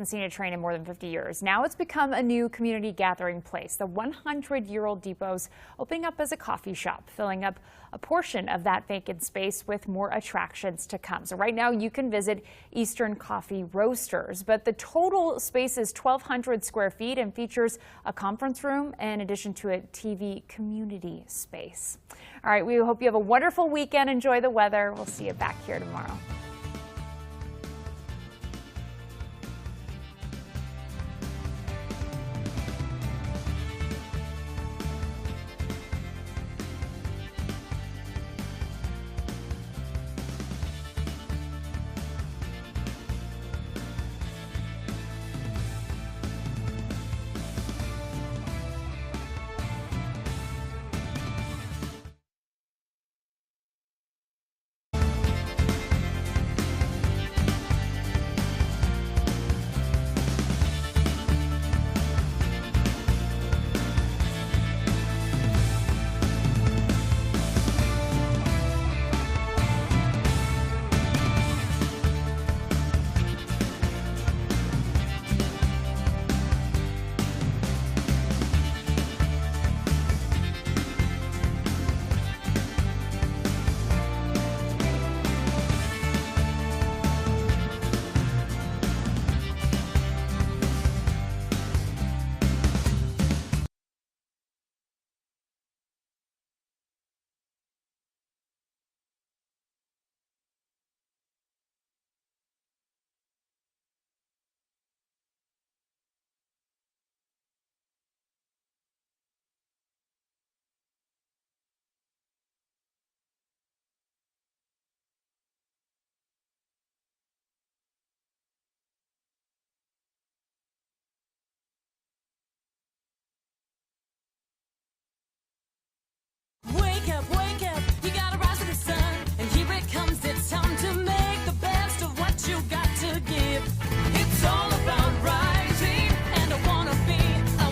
Seen a train in more than 50 years. Now it's become a new community gathering place. The 100-year-old depot's opening up as a coffee shop, filling up a portion of that vacant space with more attractions to come. So right now you can visit Eastern Coffee Roasters, but the total space is 1,200 square feet and features a conference room in addition to a TV community space. All right, we hope you have a wonderful weekend. Enjoy the weather. We'll see you back here tomorrow. Wake up, you gotta rise to the sun, and here it comes, it's time to make the best of what you got to give. It's all about rising, and I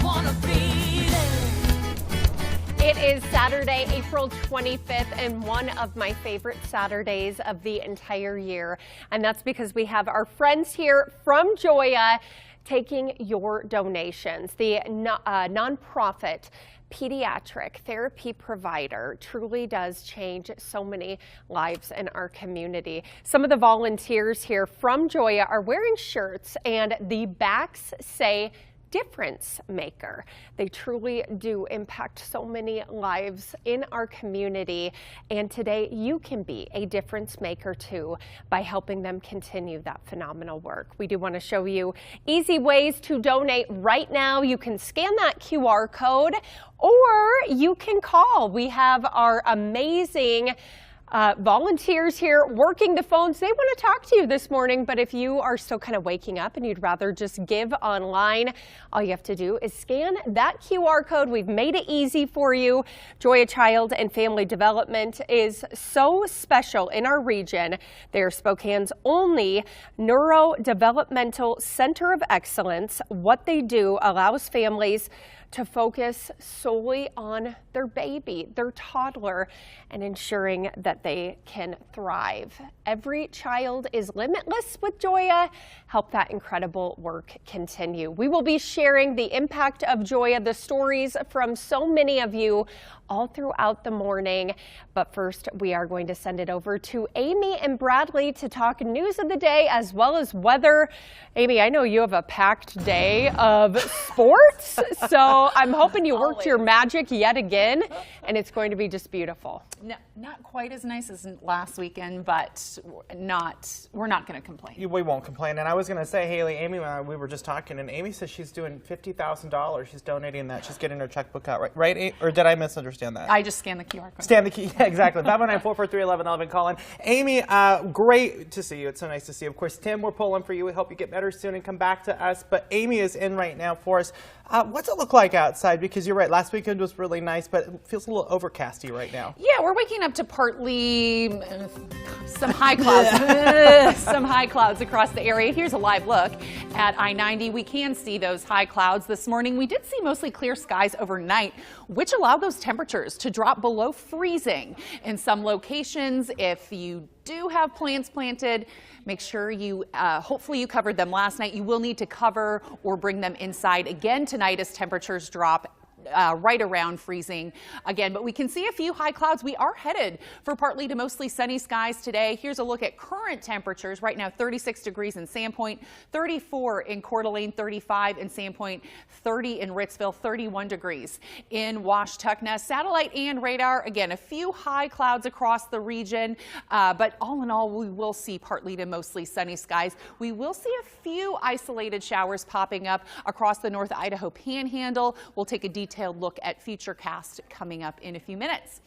wanna be there. It is Saturday, April 25th, and one of my favorite Saturdays of the entire year, and that's because we have our friends here from Joya taking your donations. The nonprofit pediatric therapy provider truly does change so many lives in our community. Some of the volunteers here from Joya are wearing shirts and the backs say difference maker. They truly do impact so many lives in our community, and today you can be a difference maker too by helping them continue that phenomenal work. We do want to show you easy ways to donate right now. You can scan that QR code or you can call. We have our amazing volunteers here working the phones. They want to talk to you this morning, but if you are still kind of waking up and you'd rather just give online, all you have to do is scan that QR code. We've made it easy for you. Joya Child and Family Development is so special in our region. They're Spokane's only neurodevelopmental center of excellence. What they do allows families to focus solely on their baby, their toddler, and ensuring that they can thrive. Every child is limitless with Joya. Help that incredible work continue. We will be sharing the impact of Joya, the stories from so many of you all throughout the morning. But first, we are going to send it over to Amy and Bradley to talk news of the day as well as weather. Amy, I know you have a packed day of sports, so I'm hoping you worked your magic yet again, and it's going to be just beautiful. No, not quite as nice as last weekend, but we're not going to complain. We won't complain. And I was going to say, Haley, Amy, we were just talking, and Amy says she's doing $50,000. She's donating that. She's getting her checkbook out, right? Or did I misunderstand that? I just scanned the QR code. Scan the key, yeah, exactly. 519-443-1111, call in. Amy, great to see you. It's so nice to see you. Of course, Tim, we're pulling for you. We hope you get better soon and come back to us. But Amy is in right now for us. What's it look like outside? Because you're right, last weekend was really nice, but it feels a little overcasty right now. Yeah, we're waking up to partly see some high clouds, some high clouds across the area. Here's a live look at I-90. We can see those high clouds this morning. We did see mostly clear skies overnight, which allowed those temperatures to drop below freezing in some locations. If you do have plants planted, make sure you, hopefully you covered them last night. You will need to cover or bring them inside again tonight as temperatures drop right around freezing again. But we can see a few high clouds. We are headed for partly to mostly sunny skies today. Here's a look at current temperatures. Right now, 36 degrees in Sandpoint, 34 in Coeur d'Alene, 35 in Sandpoint, 30 in Ritzville, 31 degrees in Washtenaw. Satellite and radar, again, a few high clouds across the region, but all in all, we will see partly to mostly sunny skies. We will see a few isolated showers popping up across the North Idaho Panhandle. We'll take a detailed look at Futurecast coming up in a few minutes.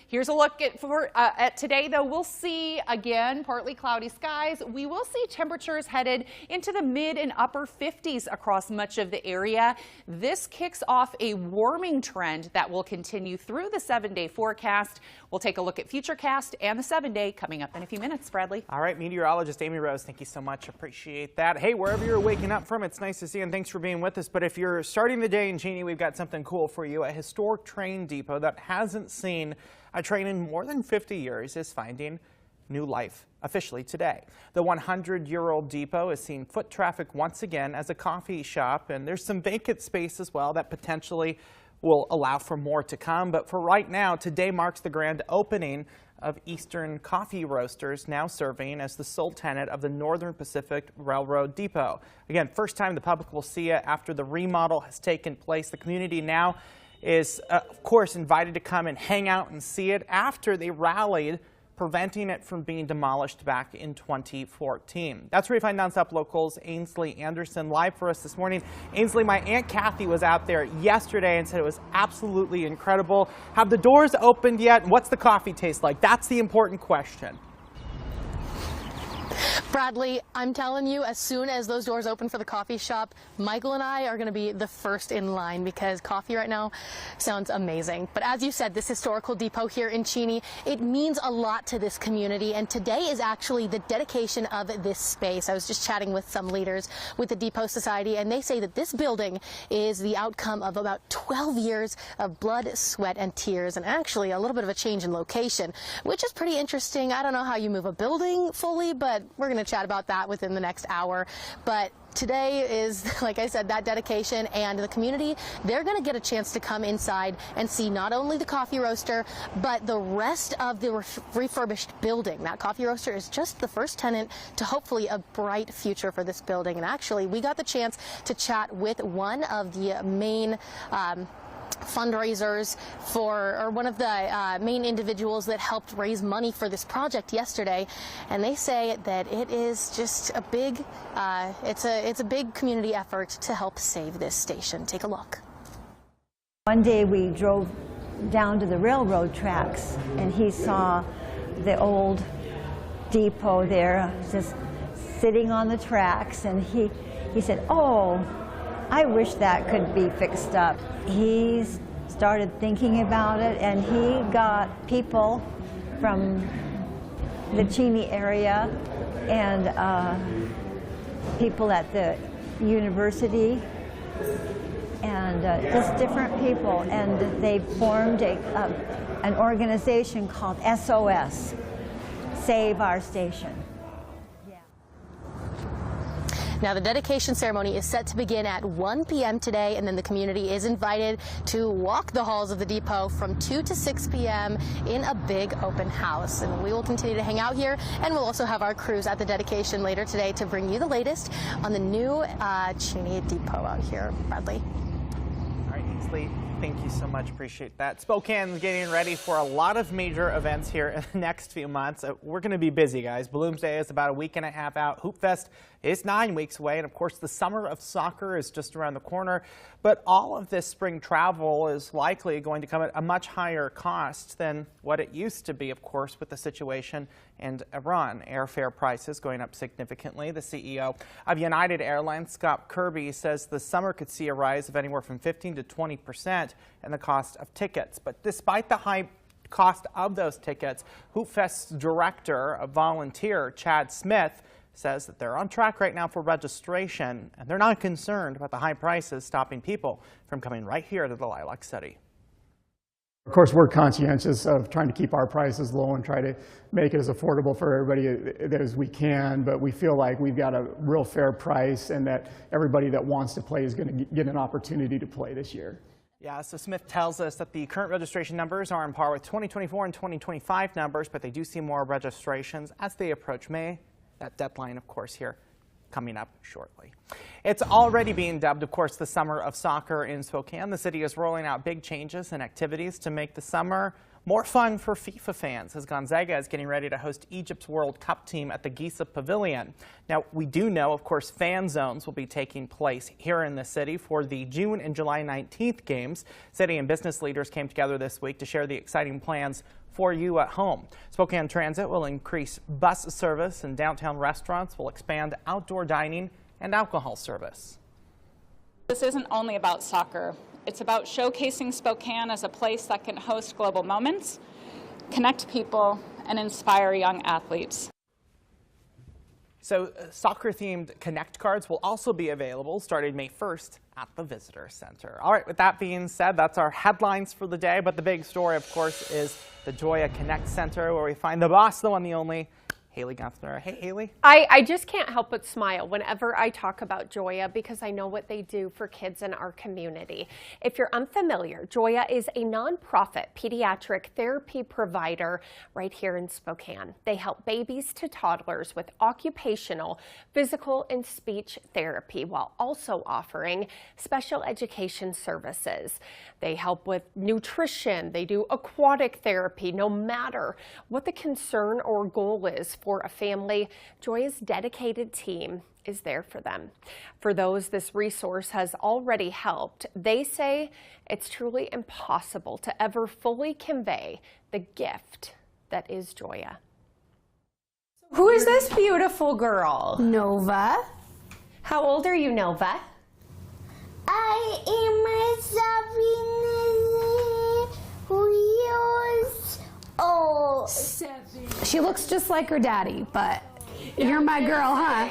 Here's a look at today, though. We'll see, again, partly cloudy skies. We will see temperatures headed into the mid and upper 50s across much of the area. This kicks off a warming trend that will continue through the 7-day forecast. We'll take a look at Futurecast and the 7-day coming up in a few minutes. Bradley. All right, meteorologist Amy Rose, thank you so much. Appreciate that. Hey, wherever you're waking up from, it's nice to see you, and thanks for being with us. But if you're starting the day in Cheney, we've got something cool for you. A historic train depot that hasn't seen a train in more than 50 years is finding new life officially today. The 100-year-old depot is seeing foot traffic once again as a coffee shop, and there's some vacant space as well that potentially will allow for more to come. But for right now, today marks the grand opening of Eastern Coffee Roasters, now serving as the sole tenant of the Northern Pacific Railroad Depot. Again, first time the public will see it after the remodel has taken place. The community now is, of course, invited to come and hang out and see it after they rallied, preventing it from being demolished back in 2014. That's where we find NonStop Local's Ainsley Anderson live for us this morning. Ainsley, my Aunt Kathy was out there yesterday and said it was absolutely incredible. Have the doors opened yet? What's the coffee taste like? That's the important question. Bradley, I'm telling you, as soon as those doors open for the coffee shop, Michael and I are going to be the first in line because coffee right now sounds amazing. But as you said, this historical depot here in Cheney, it means a lot to this community, and today is actually the dedication of this space. I was just chatting with some leaders with the Depot Society, and they say that this building is the outcome of about 12 years of blood, sweat, and tears, and actually a little bit of a change in location, which is pretty interesting. I don't know how you move a building fully, but we're going to chat about that within the next hour. But today is, like I said, that dedication, and the community, they're going to get a chance to come inside and see not only the coffee roaster, but the rest of the refurbished building. That coffee roaster is just the first tenant to hopefully a bright future for this building. And actually, we got the chance to chat with one of the main fundraisers or one of the main individuals that helped raise money for this project yesterday, and they say that it is just a big it's a big community effort to help save this station. Take a look. One day we drove down to the railroad tracks and he saw the old depot there just sitting on the tracks, and he said, "Oh, I wish that could be fixed up." He started thinking about it, and he got people from the Cheney area and people at the university and just different people, and they formed an organization called SOS, Save Our Station. Now, the dedication ceremony is set to begin at 1 p.m. today, and then the community is invited to walk the halls of the depot from 2 to 6 p.m. in a big open house. And we will continue to hang out here, and we'll also have our crews at the dedication later today to bring you the latest on the new Cheney depot out here. Bradley. All right, Ainsley, thank you so much. Appreciate that. Spokane's getting ready for a lot of major events here in the next few months. We're going to be busy, guys. Bloomsday is about a week and a half out. Hoop Fest is 9 weeks away. And of course, the summer of soccer is just around the corner. But all of this spring travel is likely going to come at a much higher cost than what it used to be, of course, with the situation in Iran. Airfare prices going up significantly. The CEO of United Airlines, Scott Kirby, says the summer could see a rise of anywhere from 15 to 20% in the cost of tickets. But despite the high cost of those tickets. Hoop Fest's director, a volunteer, Chad Smith, says that they're on track right now for registration, and they're not concerned about the high prices stopping people from coming right here to the Lilac City. Of course, we're conscientious of trying to keep our prices low and try to make it as affordable for everybody as we can, but we feel like we've got a real fair price and that everybody that wants to play is going to get an opportunity to play this year. Yeah, so Smith tells us that the current registration numbers are on par with 2024 and 2025 numbers, but they do see more registrations as they approach May. That deadline, of course, here coming up shortly. It's already being dubbed, of course, the summer of soccer in Spokane. The city is rolling out big changes and activities to make the summer more fun for FIFA fans, as Gonzaga is getting ready to host Egypt's World Cup team at the Giza Pavilion. Now, we do know, of course, fan zones will be taking place here in the city for the June and July 19th games. City and business leaders came together this week to share the exciting plans for you at home. Spokane Transit will increase bus service, and downtown restaurants will expand outdoor dining and alcohol service. This isn't only about soccer. It's about showcasing Spokane as a place that can host global moments, connect people, and inspire young athletes. So soccer-themed Connect cards will also be available starting May 1st at the Visitor Center. All right, with that being said, that's our headlines for the day. But the big story, of course, is the Joya Connect Center, where we find the boss, the one, the only, Haley Guthner. Hey, Haley. I just can't help but smile whenever I talk about Joya because I know what they do for kids in our community. If you're unfamiliar, Joya is a nonprofit pediatric therapy provider right here in Spokane. They help babies to toddlers with occupational, physical, and speech therapy while also offering special education services. They help with nutrition. They do aquatic therapy. No matter what the concern or goal is for a family, Joya's dedicated team is there for them. For those this resource has already helped, they say it's truly impossible to ever fully convey the gift that is Joya. Who is this beautiful girl? Nova. How old are you, Nova? I am 7 years old. She looks just like her daddy, but you're my girl, huh?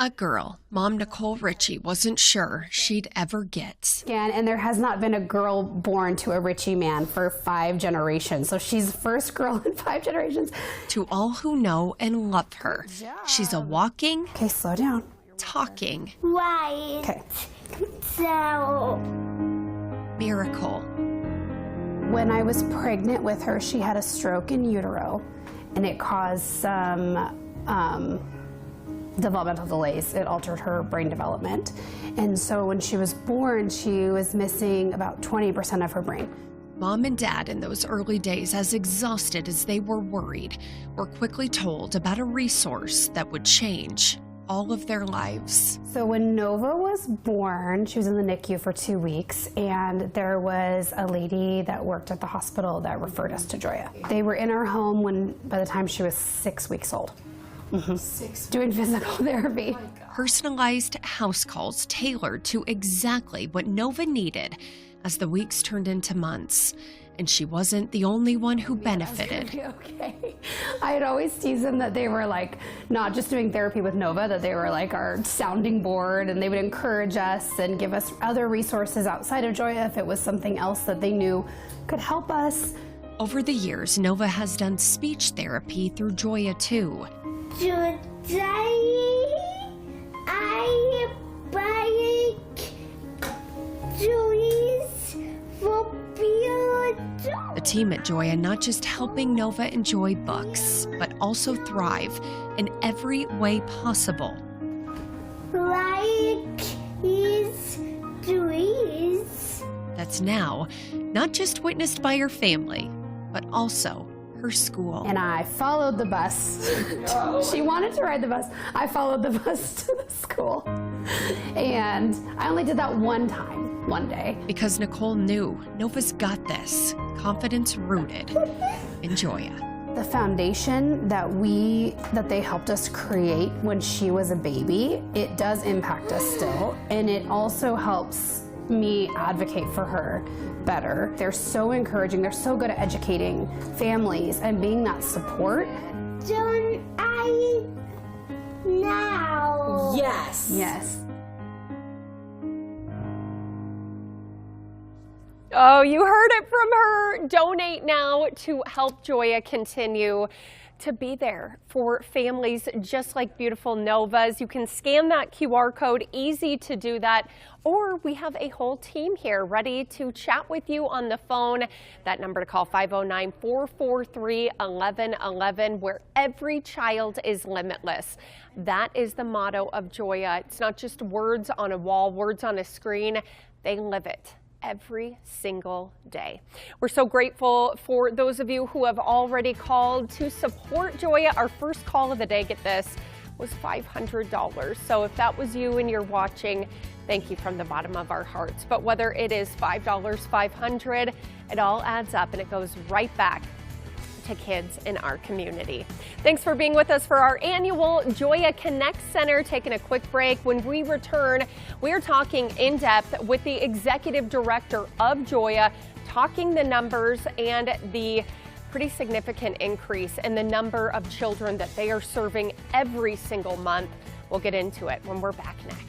A girl Mom Nicole Ritchie wasn't sure she'd ever get. And there has not been a girl born to a Ritchie man for 5 generations. So she's the first girl in 5 generations. To all who know and love her, she's a walking, Okay, slow down. talking Right. Okay. So, miracle. When I was pregnant with her, she had a stroke in utero, and it caused some developmental delays. It altered her brain development. And so when she was born, she was missing about 20% of her brain. Mom and Dad, in those early days, as exhausted as they were worried, were quickly told about a resource that would change all of their lives. So when Nova was born, she was in the NICU for 2 weeks, and there was a lady that worked at the hospital that referred us to Joya. They were in our home by the time she was 6 weeks old. Doing physical therapy. Personalized house calls tailored to exactly what Nova needed as the weeks turned into months. And she wasn't the only one who benefited. Okay. I had always teased them that they were like not just doing therapy with Nova, that they were like our sounding board, and they would encourage us and give us other resources outside of Joya if it was something else that they knew could help us. Over the years, Nova has done speech therapy through Joya too. today I buy toys for The team at Joya not just helping Nova enjoy books, but also thrive in every way possible. like his toys. That's now not just witnessed by her family, but also her school. And I followed the bus. She wanted to ride the bus. I followed the bus to the school. And I only did that one time, one day. Because Nicole knew Nova's got this, confidence rooted in Joya. The foundation that they helped us create when she was a baby, it does impact us still. And it also helps me advocate for her better. They're so encouraging. They're so good at educating families and being that support. Don't I now? Yes. Yes. Oh, you heard it from her. Donate now to help Joya continue to be there for families just like beautiful Nova's. You can scan that QR code, easy to do that, or we have a whole team here ready to chat with you on the phone. That number to call, 509-443-1111, where every child is limitless. That is the motto of Joya. It's not just words on a wall, words on a screen. They live it every single day. We're so grateful for those of you who have already called to support Joya. Our first call of the day, get this, was $500. So if that was you and you're watching, thank you from the bottom of our hearts. But whether it is $5, $500, it all adds up and it goes right back to kids in our community. Thanks for being with us for our annual Joya Connect Center. Taking a quick break. When we return, we are talking in depth with the executive director of Joya, talking the numbers and the pretty significant increase in the number of children that they are serving every single month. We'll get into it when we're back next.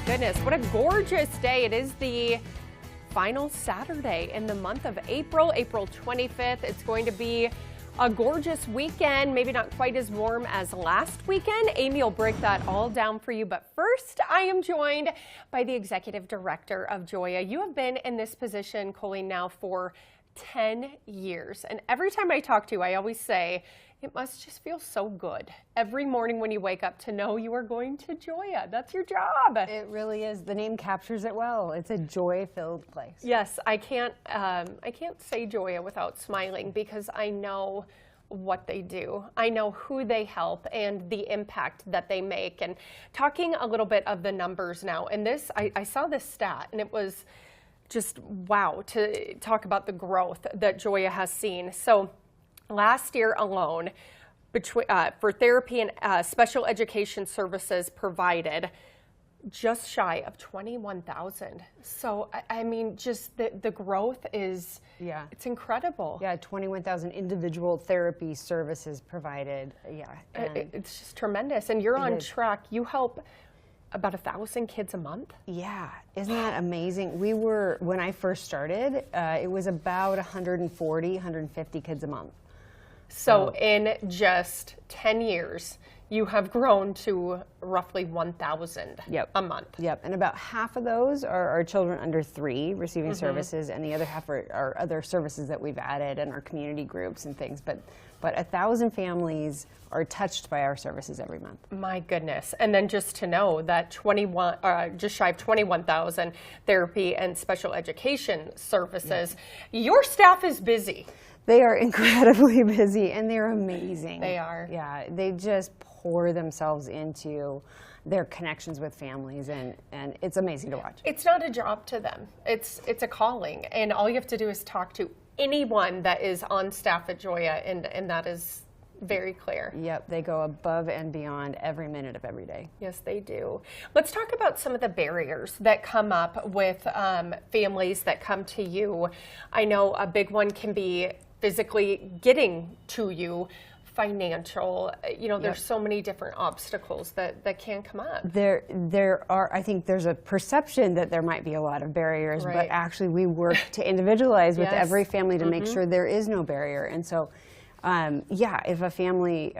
Goodness, what a gorgeous day. It is the final Saturday in the month of April, April 25th. It's going to be a gorgeous weekend, maybe not quite as warm as last weekend. Amy will break that all down for you. But first, I am joined by the executive director of Joya. You have been in this position, Colleen, now for 10 years. And every time I talk to you, I always say, it must just feel so good every morning when you wake up to know you are going to Joya. That's your job. It really is. The name captures it well. It's a joy-filled place. Yes, I can't say Joya without smiling because I know what they do. I know who they help and the impact that they make. And talking a little bit of the numbers now, and this, I saw this stat, and it was just wow to talk about the growth that Joya has seen. So last year alone, for therapy and special education services provided, just shy of 21,000. So, I mean, just the growth is, it's incredible. Yeah, 21,000 individual therapy services provided. Yeah. It's just tremendous. And you're on track. You help about 1,000 kids a month? Yeah, isn't that amazing? We were, when I first started, it was about 140, 150 kids a month. So in just 10 years, you have grown to roughly 1,000 a month. Yep, and about half of those are children under 3 receiving services, and the other half are other services that we've added and our community groups and things. But 1,000 families are touched by our services every month. My goodness. And then just to know that just shy of 21,000 therapy and special education services, your staff is busy. They are incredibly busy, and they're amazing. They are. Yeah, they just pour themselves into their connections with families, and it's amazing to watch. It's not a job to them. It's a calling, and all you have to do is talk to anyone that is on staff at Joya, and that is very clear. Yep, they go above and beyond every minute of every day. Yes, they do. Let's talk about some of the barriers that come up with families that come to you. I know a big one can be physically getting to you, financial, there's so many different obstacles that can come up. There are, I think there's a perception that there might be a lot of barriers, but actually we work to individualize with every family to make sure there is no barrier. And so, if a family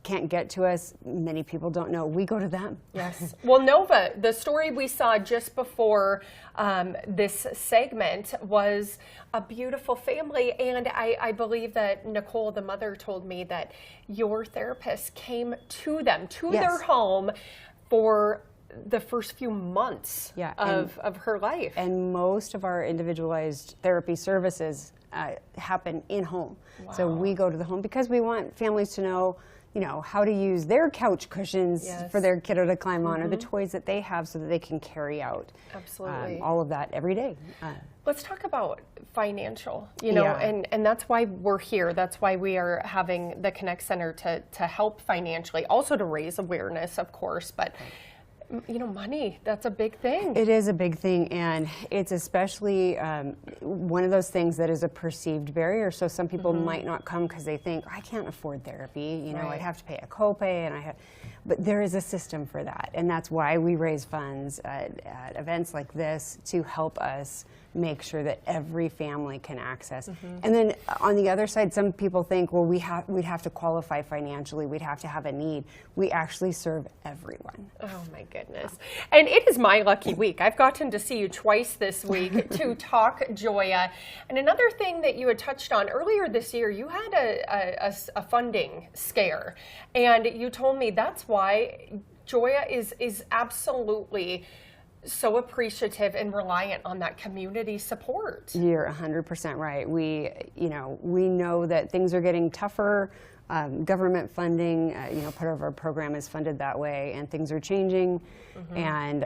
can't get to us, many people don't know, we go to them. Yes. Well, Nova, the story we saw just before this segment was a beautiful family, and I believe that Nicole, the mother, told me that your therapist came to them, to their home for the first few months of her life. And most of our individualized therapy services happen in home. Wow. So we go to the home because we want families to know, how to use their couch cushions for their kiddo to climb on, or the toys that they have so that they can carry out. Absolutely. All of that every day. Let's talk about financial, and that's why we're here. That's why we are having the Connect Center to help financially, also to raise awareness, of course, but money, that's a big thing. It is a big thing, and it's especially one of those things that is a perceived barrier. So some people might not come because they think, I can't afford therapy, I'd have to pay a copay, but there is a system for that, and that's why we raise funds at events like this to help us make sure that every family can access. And then on the other side, some people think, well, we'd have to qualify financially, we'd have to have a need. We actually serve everyone. Oh my goodness. And it is my lucky week. I've gotten to see you twice this week to talk Joya. And another thing that you had touched on earlier this year, you had a funding scare, and you told me that's why Joya is absolutely so appreciative and reliant on that community support. You're 100% right. We know that things are getting tougher. Government funding, part of our program is funded that way, and things are changing. And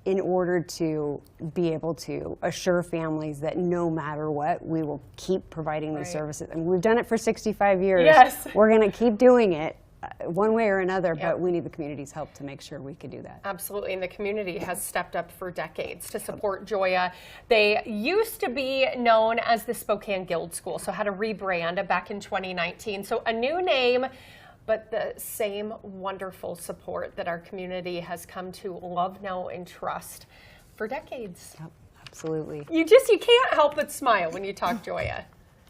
in order to be able to assure families that no matter what, we will keep providing these services. And we've done it for 65 years. Yes. We're going to keep doing it. One way or another, but we need the community's help to make sure we can do that. Absolutely, and the community has stepped up for decades to support Joya. They used to be known as the Spokane Guild School, so had a rebrand back in 2019. So a new name, but the same wonderful support that our community has come to love, know, and trust for decades. Yep, absolutely. You can't help but smile when you talk Joya.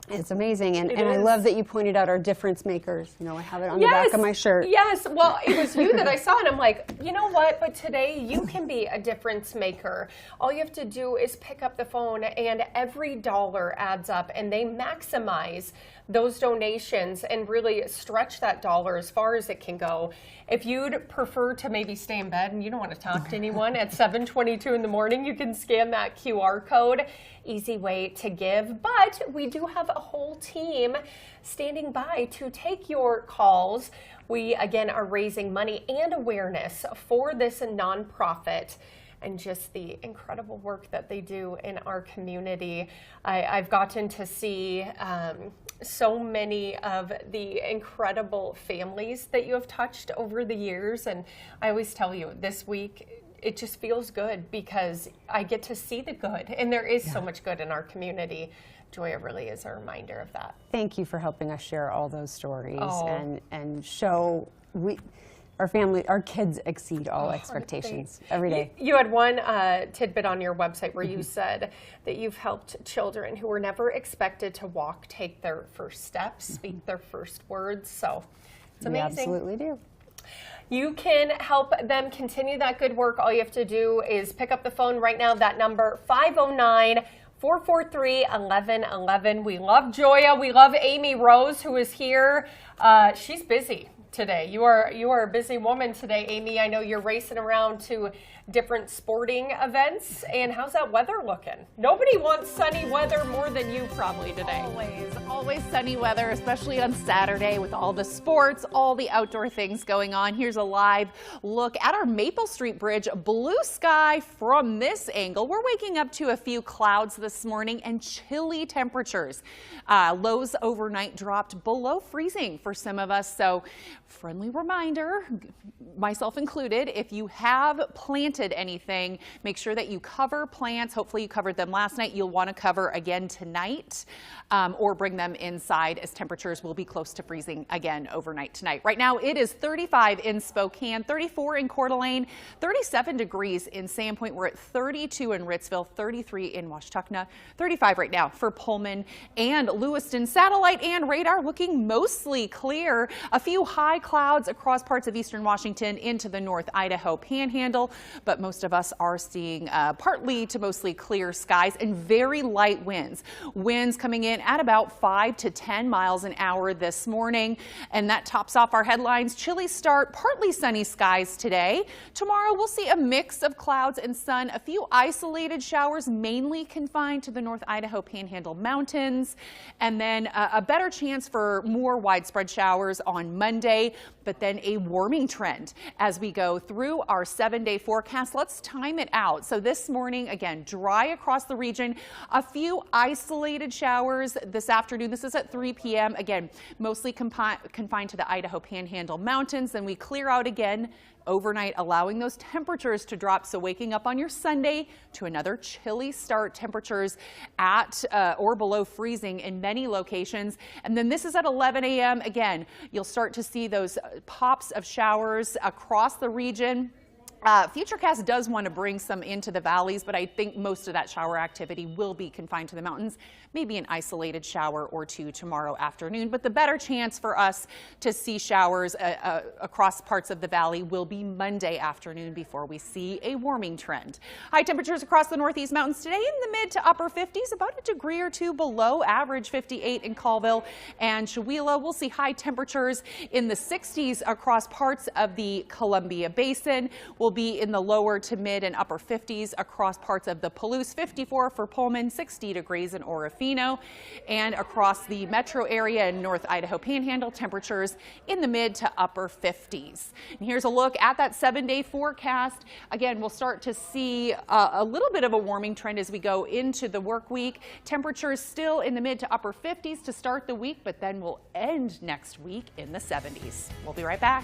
It's amazing, and I love that you pointed out our difference makers. I have it on the back of my shirt. Yes, well, it was you that I saw, and I'm like, you know what, but today you can be a difference maker. All you have to do is pick up the phone, and every dollar adds up, and they maximize those donations and really stretch that dollar as far as it can go. If you'd prefer to maybe stay in bed and you don't want to talk to anyone at 7:22 in the morning, you can scan that QR code. easy way to give. But we do have a whole team standing by to take your calls. We, again, are raising money and awareness for this nonprofit and just the incredible work that they do in our community. I've gotten to see so many of the incredible families that you have touched over the years. And I always tell you, this week, it just feels good because I get to see the good. And there is so much good in our community. Joya really is a reminder of that. Thank you for helping us share all those stories and show our kids exceed all expectations every day. You had one tidbit on your website where you said that you've helped children who were never expected to walk, take their first steps, speak their first words. So it's amazing. We absolutely do. You can help them continue that good work. All you have to do is pick up the phone right now. That number, 509-443-1111. We love Joya. We love Amy Rose, who is here. She's busy today. You are a busy woman today, Amy. I know you're racing around to different sporting events. And how's that weather looking? Nobody wants sunny weather more than you probably today. Always sunny weather, especially on Saturday with all the sports, all the outdoor things going on. Here's a live look at our Maple Street Bridge. Blue sky from this angle. We're waking up to a few clouds this morning and chilly temperatures. Lows overnight dropped below freezing for some of us. So friendly reminder, myself included, if you have planted anything, make sure that you cover plants. Hopefully you covered them last night. You'll want to cover again tonight or bring them inside as temperatures will be close to freezing again overnight tonight. Right now it is 35 in Spokane, 34 in Coeur d'Alene, 37 degrees in Sandpoint. We're at 32 in Ritzville, 33 in Washtenaw, 35 right now for Pullman and Lewiston. Satellite and radar looking mostly clear. A few high clouds across parts of eastern Washington into the North Idaho panhandle, but most of us are seeing partly to mostly clear skies and very light winds. Winds coming in at about 5 to 10 miles an hour this morning, and that tops off our headlines. Chilly start, partly sunny skies today. Tomorrow we'll see a mix of clouds and sun, a few isolated showers mainly confined to the North Idaho Panhandle Mountains, and then a better chance for more widespread showers on Monday, but then a warming trend as we go through our 7-day forecast. Let's time it out. So this morning, again, dry across the region, a few isolated showers this afternoon. This is at 3 p.m. Again, mostly confined to the Idaho Panhandle Mountains. Then we clear out again overnight, allowing those temperatures to drop. So waking up on your Sunday to another chilly start, temperatures at or below freezing in many locations. And then this is at 11 a.m. Again, you'll start to see those pops of showers across the region. Futurecast does want to bring some into the valleys, but I think most of that shower activity will be confined to the mountains. Maybe an isolated shower or two tomorrow afternoon, but the better chance for us to see showers across parts of the valley will be Monday afternoon before we see a warming trend. High temperatures across the Northeast Mountains today in the mid to upper 50s, about a degree or two below average. 58 in Colville and Chewelah. We'll see high temperatures in the 60s across parts of the Columbia Basin. We'll be in the lower to mid and upper 50s across parts of the Palouse. 54 for Pullman, 60 degrees in Orofino, and across the metro area and North Idaho Panhandle, temperatures in the mid to upper 50s. And here's a look at that 7-day forecast. Again, we'll start to see a little bit of a warming trend as we go into the work week. Temperatures still in the mid to upper 50s to start the week, but then we'll end next week in the 70s. We'll be right back.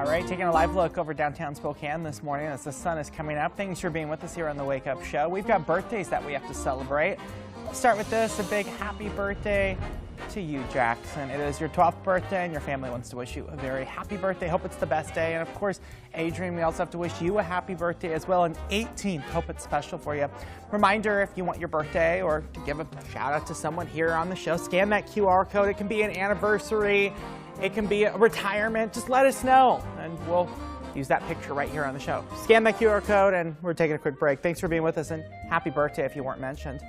All right, taking a live look over downtown Spokane this morning as the sun is coming up. Thanks for being with us here on the Wake Up Show. We've got birthdays that we have to celebrate. Let's start with this, a big happy birthday to you, Jackson. It is your 12th birthday and your family wants to wish you a very happy birthday. Hope it's the best day. And of course, Adrian, we also have to wish you a happy birthday as well. And 18th, hope it's special for you. Reminder, if you want your birthday or to give a shout out to someone here on the show, scan that QR code. It can be an anniversary. It can be a retirement. Just let us know and we'll use that picture right here on the show. Scan that QR code and we're taking a quick break. Thanks for being with us and happy birthday if you weren't mentioned.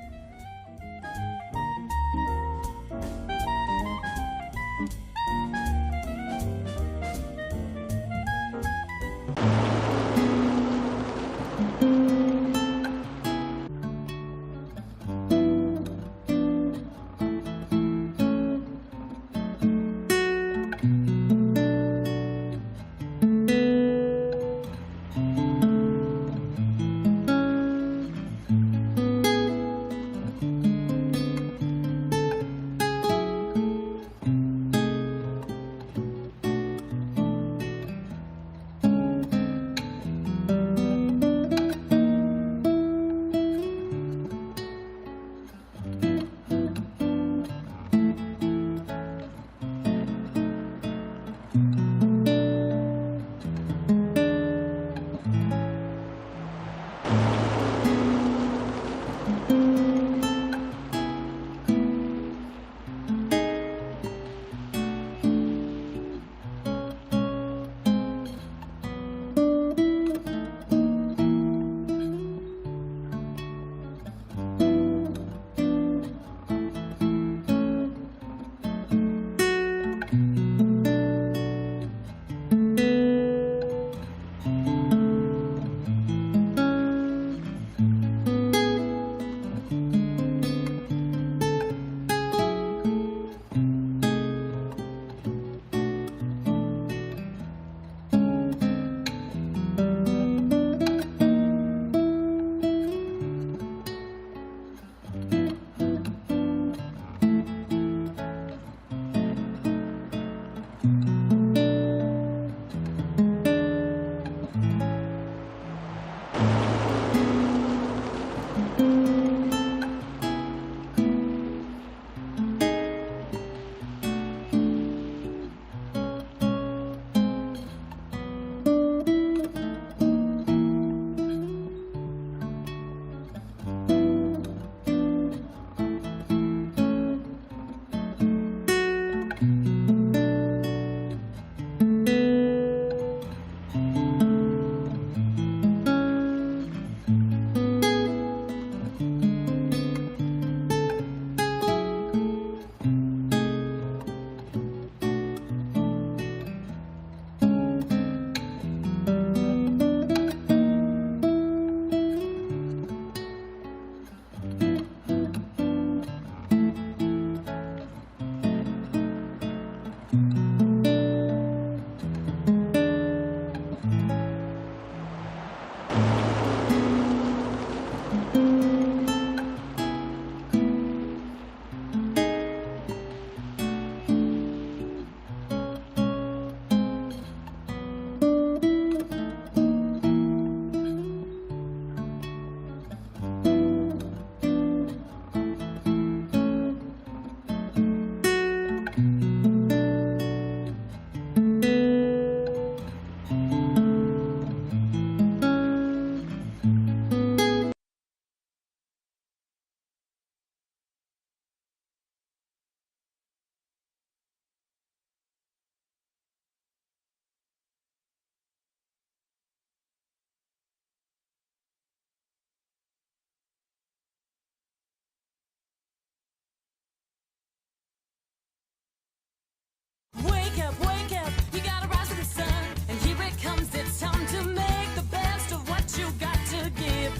Wake up, you gotta rise to the sun. And here it comes, it's time to make the best of what you got to give.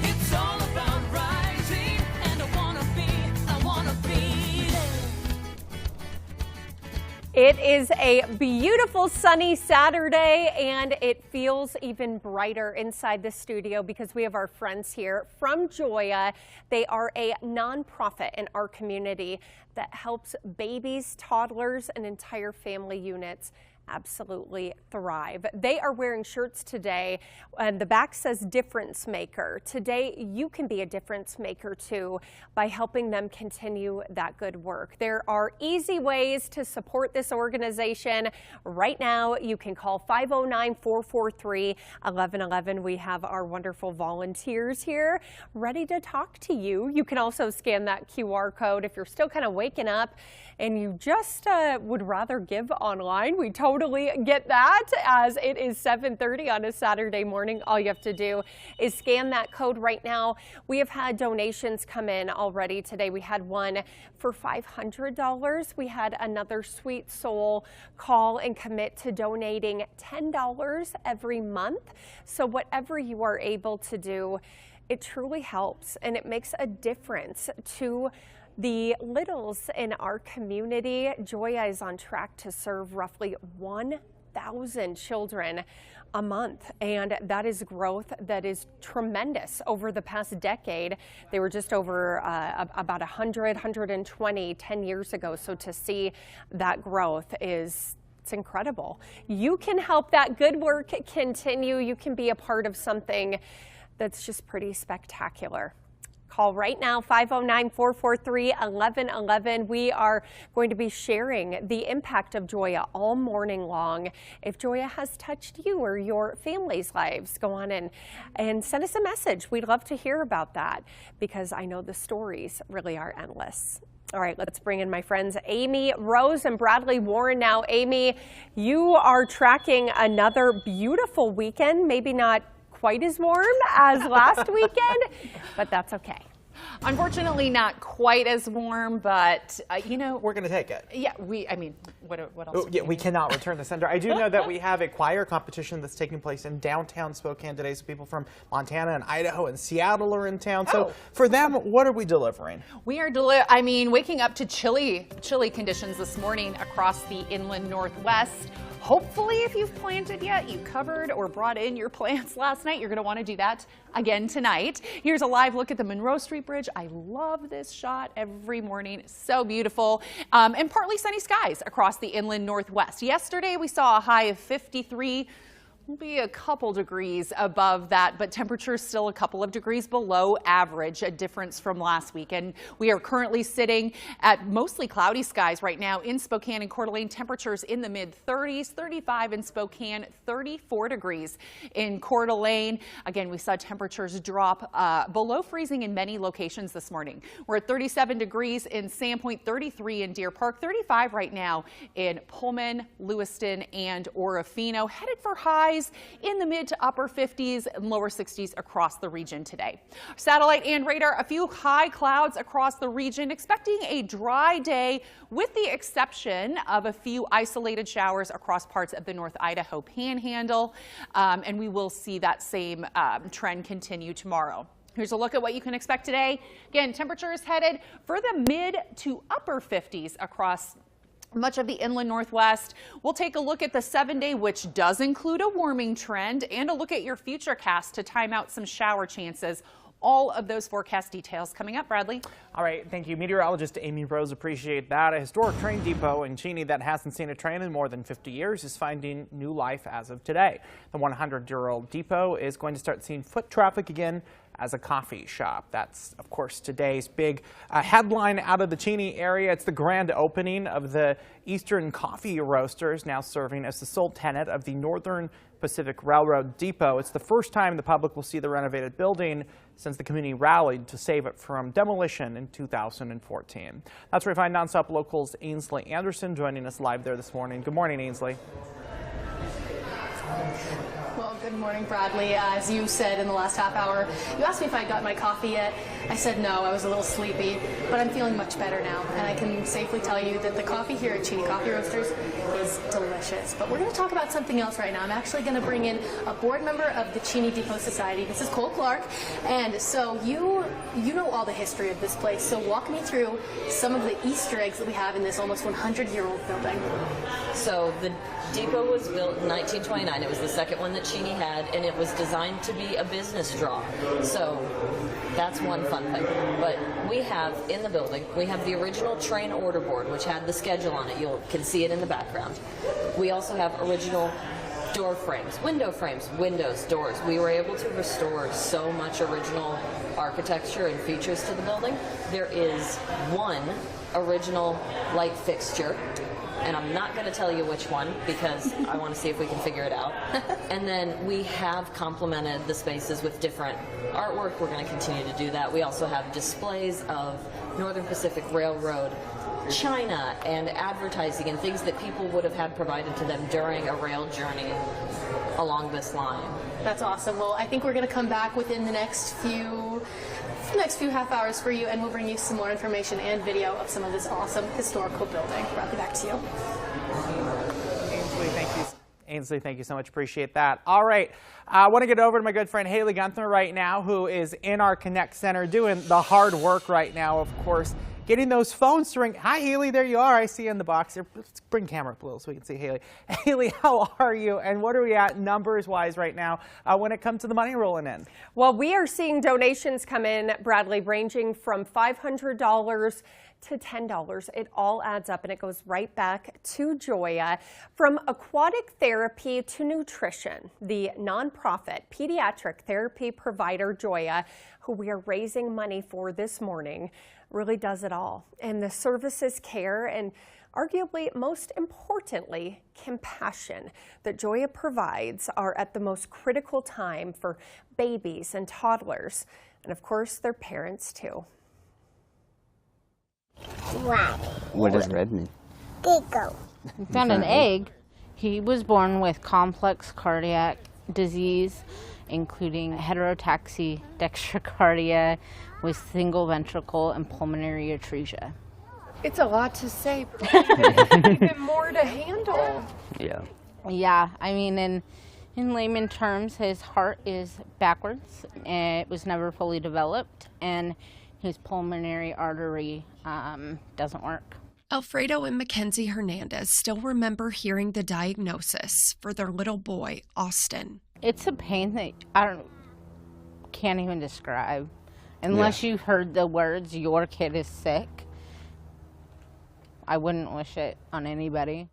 It's all about rising, and I wanna be there. It is a beautiful sunny Saturday and it feels even brighter inside the studio because we have our friends here from Joya. They are a nonprofit in our community that helps babies, toddlers, and entire family units absolutely thrive. They are wearing shirts today, and the back says difference maker. Today, you can be a difference maker too by helping them continue that good work. There are easy ways to support this organization. Right now, you can call 509-443-1111. We have our wonderful volunteers here ready to talk to you. You can also scan that QR code if you're still kind of waking up and you just would rather give online. We totally get that, as it is 7:30 on a Saturday morning. All you have to do is scan that code right now. We have had donations come in already today. We had one for $500. We had another sweet soul call and commit to donating $10 every month. So whatever you are able to do, it truly helps, and it makes a difference to the littles in our community. Joya is on track to serve roughly 1,000 children a month, and that is growth that is tremendous over the past decade. They were just over about 100, 120 10 years ago, so to see that growth it's incredible. You can help that good work continue. You can be a part of something that's just pretty spectacular. Call right now, 509-443-1111. We are going to be sharing the impact of Joya all morning long. If Joya has touched you or your family's lives, go on in and send us a message. We'd love to hear about that, because I know the stories really are endless. All right, let's bring in my friends Amy Rose and Bradley Warren now. Amy, you are tracking another beautiful weekend, maybe not quite as warm as last weekend, but that's okay. Unfortunately, not quite as warm, but you know, we're going to take it. Yeah, I mean, what else? Yeah, we cannot return the sender. I do know that we have a choir competition that's taking place in downtown Spokane today. So people from Montana and Idaho and Seattle are in town. So for them, what are we delivering? We are waking up to chilly conditions this morning across the inland Northwest. Hopefully, if you've planted yet, you covered or brought in your plants last night, you're going to want to do that again tonight. Here's a live look at the Monroe Street Bridge. I love this shot every morning. So beautiful. And partly sunny skies across the inland Northwest. Yesterday, we saw a high of 53. We'll be a couple degrees above that, but temperatures still a couple of degrees below average, a difference from last week. And we are currently sitting at mostly cloudy skies right now in Spokane and Coeur d'Alene. Temperatures in the mid-30s, 35 in Spokane, 34 degrees in Coeur d'Alene. Again, we saw temperatures drop below freezing in many locations this morning. We're at 37 degrees in Sandpoint, 33 in Deer Park, 35 right now in Pullman, Lewiston, and Orofino. Headed for highs in the mid to upper 50s and lower 60s across the region today. Satellite and radar, a few high clouds across the region, expecting a dry day with the exception of a few isolated showers across parts of the North Idaho Panhandle. And we will see that same trend continue tomorrow. Here's a look at what you can expect today. Again, temperatures headed for the mid to upper 50s across much of the inland Northwest. We'll take a look at the 7-day, which does include a warming trend, and a look at your futurecast to time out some shower chances. All of those forecast details coming up. Bradley. All right, thank you. Meteorologist Amy Rose, appreciate that. A historic train depot in Cheney that hasn't seen a train in more than 50 years is finding new life as of today. The 100-year-old depot is going to start seeing foot traffic again as a coffee shop. That's, of course, today's big headline out of the Cheney area. It's the grand opening of the Eastern Coffee Roasters, now serving as the sole tenant of the Northern Pacific Railroad Depot. It's the first time the public will see the renovated building since the community rallied to save it from demolition in 2014. That's where we find NonStop Local's Ainsley Anderson joining us live there this morning. Good morning, Ainsley. Well, good morning, Bradley. As you said in the last half hour, you asked me if I got my coffee yet. I said no, I was a little sleepy, but I'm feeling much better now. And I can safely tell you that the coffee here at Cheney Coffee Roasters is delicious. But we're going to talk about something else right now. I'm actually going to bring in a board member of the Cheney Depot Society. This is Cole Clark. And so you know all the history of this place. So walk me through some of the Easter eggs that we have in this almost 100-year-old building. So the depot was built in 1929. It was the second one that Cheney had, and it was designed to be a business draw. So that's one fun thing. But we have in the building, we have the original train order board, which had the schedule on it. You can see it in the background. We also have original door frames, windows, doors. We were able to restore so much original architecture and features to the building. There is one original light fixture, and I'm not going to tell you which one because I want to see if we can figure it out. And then we have complemented the spaces with different artwork. We're going to continue to do that. We also have displays of Northern Pacific Railroad china and advertising and things that people would have had provided to them during a rail journey along this line. That's awesome. Well, I think we're going to come back within the next few half hours for you, and we'll bring you some more information and video of some of this awesome historical building. Rocky, back to you. Ainsley, thank you so much. Appreciate that. All right. I want to get over to my good friend Haley Gunther right now, who is in our Connect Center doing the hard work right now, of course, getting those phones to ring. Hi, Haley. There you are. I see you in the box here. Let's bring camera up a little so we can see Haley. Haley, how are you? And what are we at numbers-wise right now when it comes to the money rolling in? Well, we are seeing donations come in, Bradley, ranging from $500 to $10. It all adds up and it goes right back to Joya. From aquatic therapy to nutrition, the nonprofit pediatric therapy provider Joya, who we are raising money for this morning, really does it all. And the services, care, and arguably most importantly, compassion that Joya provides are at the most critical time for babies and toddlers, and of course their parents too. What does red mean? Ginkgo. Found an egg. He was born with complex cardiac disease, including heterotaxy dextrocardia with single ventricle and pulmonary atresia. It's a lot to say, but even more to handle. Yeah. Yeah, I mean, in layman terms, his heart is backwards, and it was never fully developed, and his pulmonary artery doesn't work. Alfredo and Mackenzie Hernandez still remember hearing the diagnosis for their little boy, Austin. It's a pain that can't even describe. Unless you've heard the words, your kid is sick, I wouldn't wish it on anybody.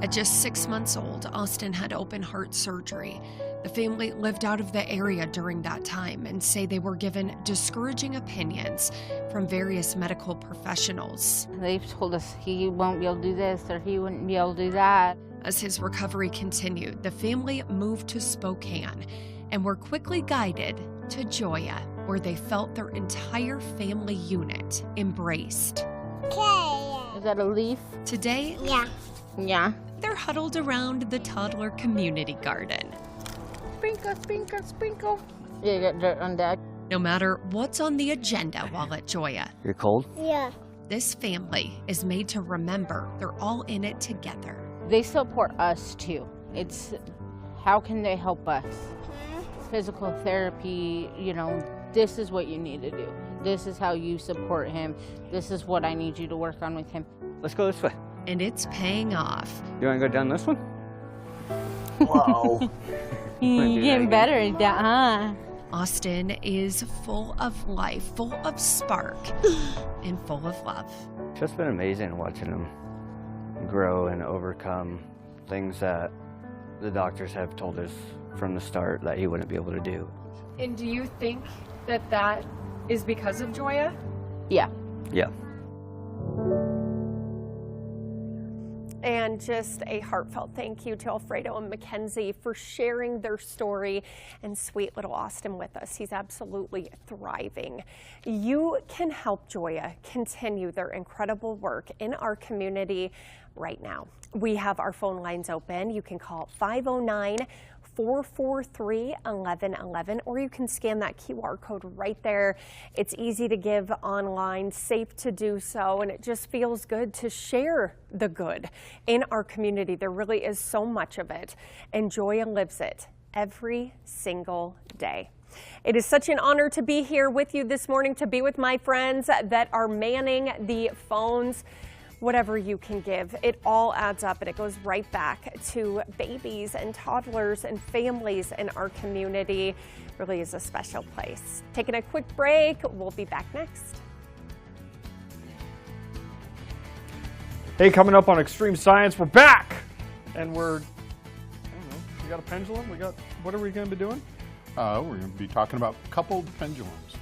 At just 6 months old, Austin had open heart surgery. The family lived out of the area during that time and say they were given discouraging opinions from various medical professionals. They've told us he won't be able to do this or he wouldn't be able to do that. As his recovery continued, the family moved to Spokane and were quickly guided to Joya, where they felt their entire family unit embraced. Okay. Is that a leaf? Today, Yeah. they're huddled around the toddler community garden. Sprinkle, sprinkle, sprinkle. You get dirt on that. No matter what's on the agenda while at Joya, You're cold? Yeah. this family is made to remember they're all in it together. They support us too. It's how can they help us? Physical therapy, this is what you need to do. This is how you support him. This is what I need you to work on with him. Let's go this way. And it's paying off. You want to go down this one? Whoa. You're getting better at that, huh? Austin is full of life, full of spark, and full of love. It's just been amazing watching him grow and overcome things that the doctors have told us from the start that he wouldn't be able to do. And do you think that is because of Joya? Yeah. Yeah. And just a heartfelt thank you to Alfredo and Mackenzie for sharing their story and sweet little Austin with us. He's absolutely thriving. You can help Joya continue their incredible work in our community right now. We have our phone lines open. You can call 509-443-1111, or you can scan that QR code right there. It's easy to give online, safe to do so, and it just feels good to share the good in our community. There really is so much of it, and Joya lives it every single day. It is such an honor to be here with you this morning, to be with my friends that are manning the phones. Whatever you can give, it all adds up and it goes right back to babies and toddlers and families in our community. It really is a special place. Taking a quick break, we'll be back next. Hey, coming up on Extreme Science, we're back! And we're, I don't know, we got a pendulum? What are we going to be doing? We're going to be talking about coupled pendulums.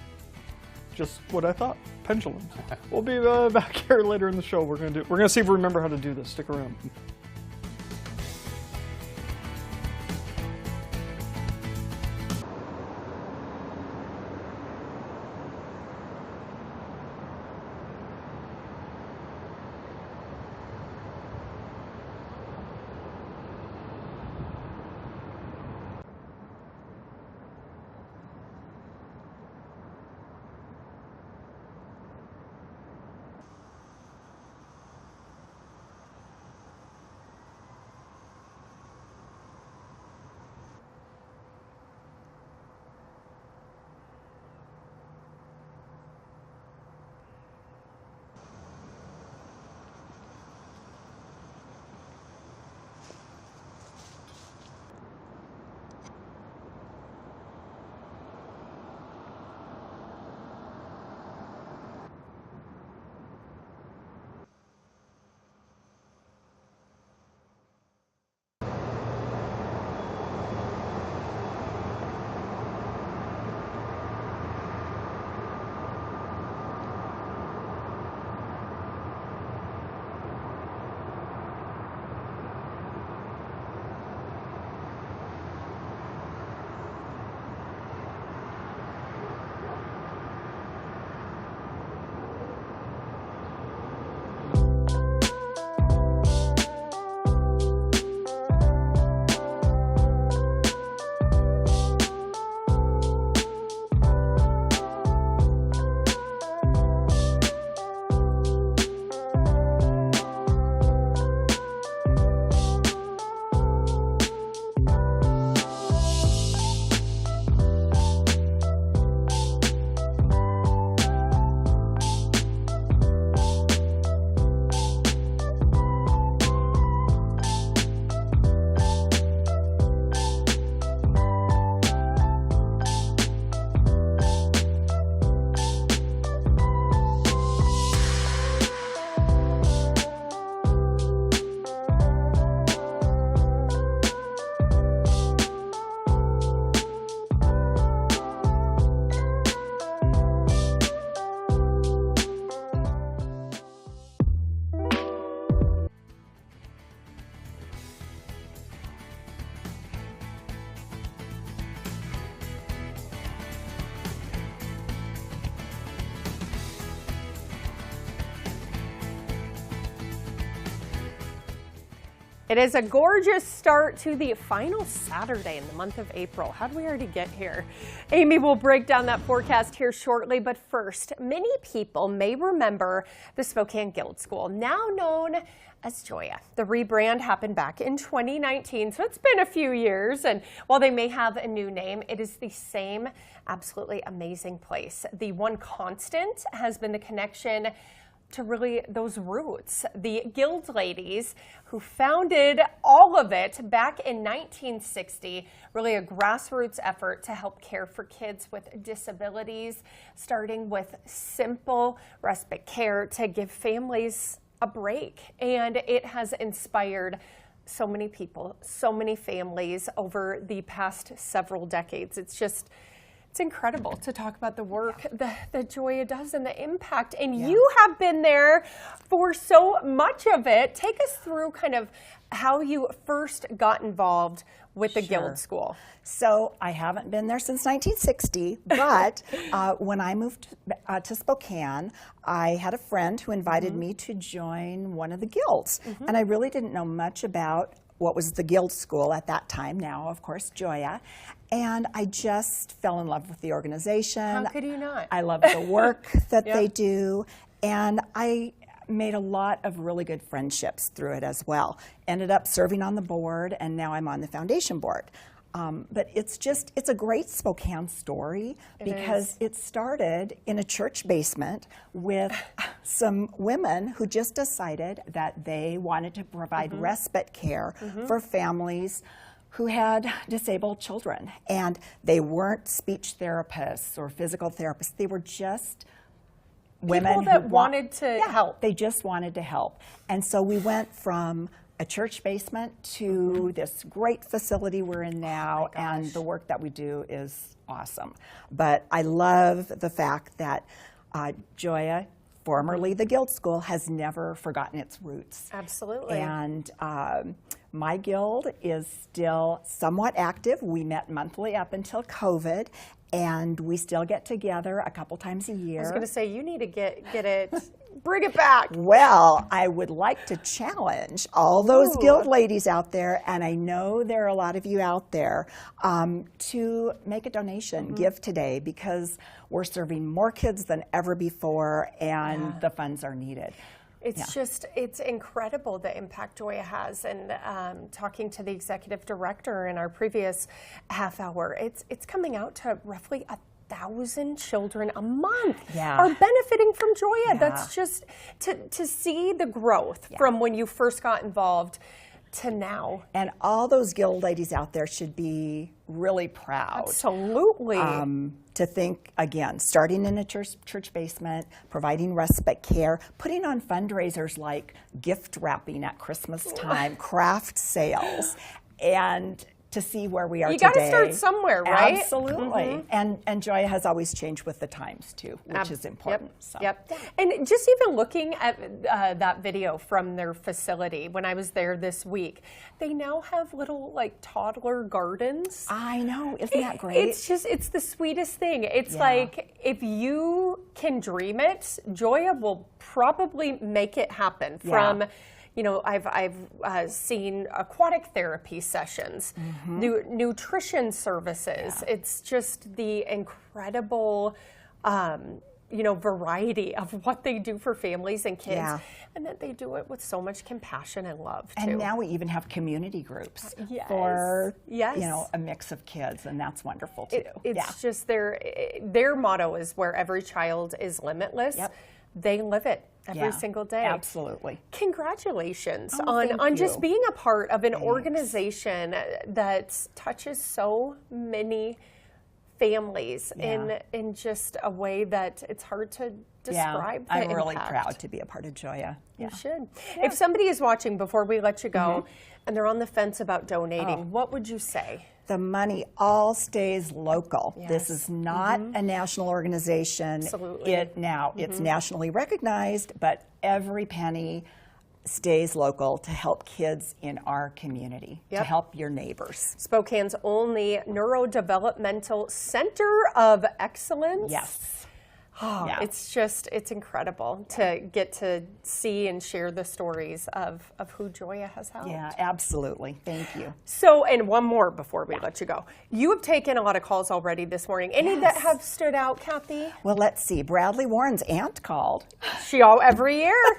Just what I thought, pendulums. We'll be back here later in the show. We're going to see if we remember how to do this. Stick around. It is a gorgeous start to the final Saturday in the month of April. How did we already get here? Amy will break down that forecast here shortly, but first, many people may remember the Spokane Guild School, now known as Joya. The rebrand happened back in 2019, so it's been a few years, and while they may have a new name, it is the same absolutely amazing place. The one constant has been the connection to really those roots. The Guild ladies who founded all of it back in 1960, really a grassroots effort to help care for kids with disabilities, starting with simple respite care to give families a break. And it has inspired so many people, so many families over the past several decades. It's incredible to talk about the work that Joya does and the impact. And you have been there for so much of it. Take us through kind of how you first got involved with the Guild School. So I haven't been there since 1960, but when I moved to Spokane, I had a friend who invited me to join one of the guilds. And I really didn't know much about what was the Guild School at that time, now of course Joya. And I just fell in love with the organization. How could you not? I love the work that they do. And I made a lot of really good friendships through it as well. Ended up serving on the board, and now I'm on the foundation board. But it's a great Spokane story because it started in a church basement with some women who just decided that they wanted to provide respite care for families who had disabled children. And they weren't speech therapists or physical therapists. They were just women People that who wanted to help. They just wanted to help. And so we went from a church basement to this great facility we're in now, and the work that we do is awesome. But I love the fact that Joya, formerly the Guild School, has never forgotten its roots. Absolutely. And my guild is still somewhat active. We met monthly up until COVID, and we still get together a couple times a year. I was going to say, you need to get it, bring it back. Well, I would like to challenge all those guild ladies out there, and I know there are a lot of you out there, to make a donation, give today, because we're serving more kids than ever before, and the funds are needed. It's just, it's incredible the impact Joya has. And talking to the executive director in our previous half hour, it's coming out to roughly 1,000 children a month are benefiting from Joya. That's just, to see the growth from when you first got involved to now. And all those guild ladies out there should be really proud. Absolutely. To think, again, starting in a church basement, providing respite care, putting on fundraisers like gift wrapping at Christmas time, craft sales, and to see where we are today. You got to start somewhere, right? Absolutely. And Joya has always changed with the times too, which is important. Yep. And just even looking at that video from their facility, when I was there this week, they now have little like toddler gardens. I know, isn't that great? It's just, it's the sweetest thing. It's like, if you can dream it, Joya will probably make it happen. From you know, I've seen aquatic therapy sessions, nutrition services. It's just the incredible, you know, variety of what they do for families and kids, and that they do it with so much compassion and love too. And now we even have community groups for you know, a mix of kids, and that's wonderful too. It's just their motto is where every child is limitless. They live it every single day. Absolutely. Congratulations on just being a part of an organization that touches so many families in just a way that it's hard to describe the I'm really impact. proud to be a part of Joya. You should. If somebody is watching before we let you go and they're on the fence about donating, what would you say? The money all stays local. This is not a national organization. Absolutely. It's nationally recognized, but every penny stays local to help kids in our community, to help your neighbors. Spokane's only neurodevelopmental center of excellence. It's incredible to get to see and share the stories of who Joya has helped. Yeah, absolutely. Thank you. So, and one more before we let you go. You have taken a lot of calls already this morning. Any that have stood out, Kathy? Well, let's see. Bradley Warren's aunt called. Every year,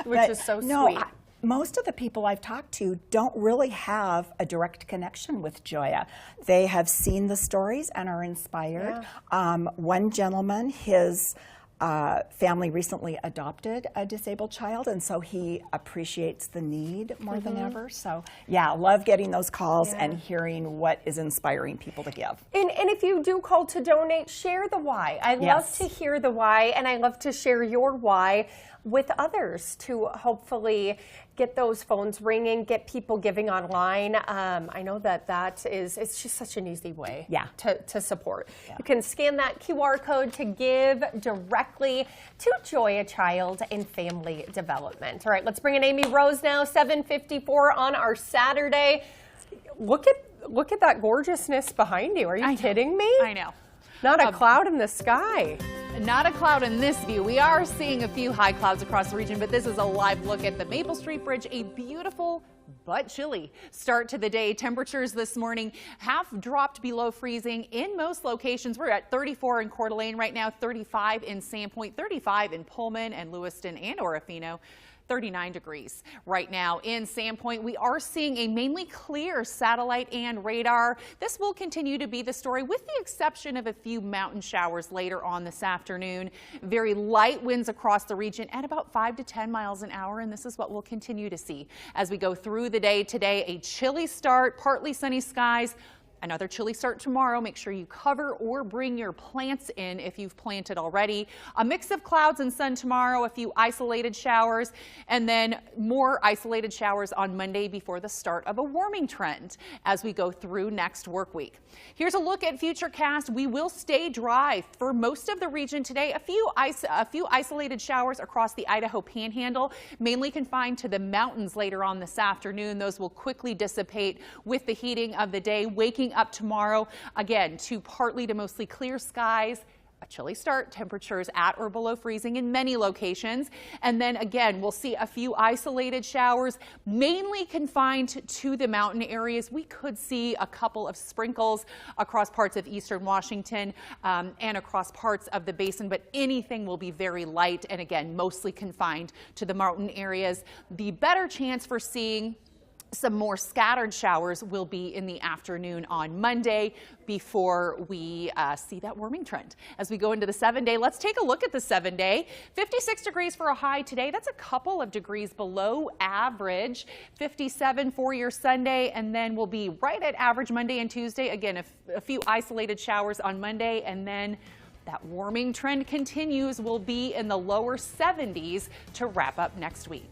which is so sweet. Most of the people I've talked to don't really have a direct connection with Joya. They have seen the stories and are inspired. One gentleman, his family recently adopted a disabled child, and so he appreciates the need more than ever. So, love getting those calls and hearing what is inspiring people to give. And if you do call to donate, share the why. I love to hear the why, and I love to share your why with others to hopefully get those phones ringing, get people giving online. I know it's just such an easy way to support. You can scan that QR code to give directly to Joya Child and Family Development. All right, let's bring in Amy Rose now, 7:54 on our Saturday. Look at that gorgeousness behind you. Are you kidding me? I know. Not a cloud in the sky. Not a cloud in this view. We are seeing a few high clouds across the region, but this is a live look at the Maple Street Bridge. A beautiful but chilly start to the day. Temperatures this morning have dropped below freezing in most locations. We're at 34 in Coeur d'Alene right now, 35 in Sandpoint, 35 in Pullman and Lewiston and Orofino. 39 degrees right now in Sandpoint. We are seeing a mainly clear satellite and radar. This will continue to be the story with the exception of a few mountain showers later on this afternoon. Very light winds across the region at about 5 to 10 miles an hour, and this is what we'll continue to see as we go through the day today. A chilly start, partly sunny skies, Another chilly start tomorrow. Make sure you cover or bring your plants in if you've planted already. A mix of clouds and sun tomorrow, a few isolated showers, and then more isolated showers on Monday before the start of a warming trend as we go through next work week. Here's a look at Futurecast. We will stay dry for most of the region today. A few isolated showers across the Idaho Panhandle, mainly confined to the mountains later on this afternoon. Those will quickly dissipate with the heating of the day. Waking up tomorrow again to partly to mostly clear skies. A chilly start, temperatures at or below freezing in many locations. And then again, we'll see a few isolated showers, mainly confined to the mountain areas. We could see a couple of sprinkles across parts of eastern Washington and across parts of the basin, but anything will be very light and again, mostly confined to the mountain areas. The better chance for seeing some more scattered showers will be in the afternoon on Monday before we see that warming trend. As we go into the 7-day, let's take a look at the 7-day. 56 degrees for a high today. That's a couple of degrees below average. 57 for your Sunday, and then we'll be right at average Monday and Tuesday. Again, a few isolated showers on Monday, and then that warming trend continues. We'll be in the lower 70s to wrap up next week.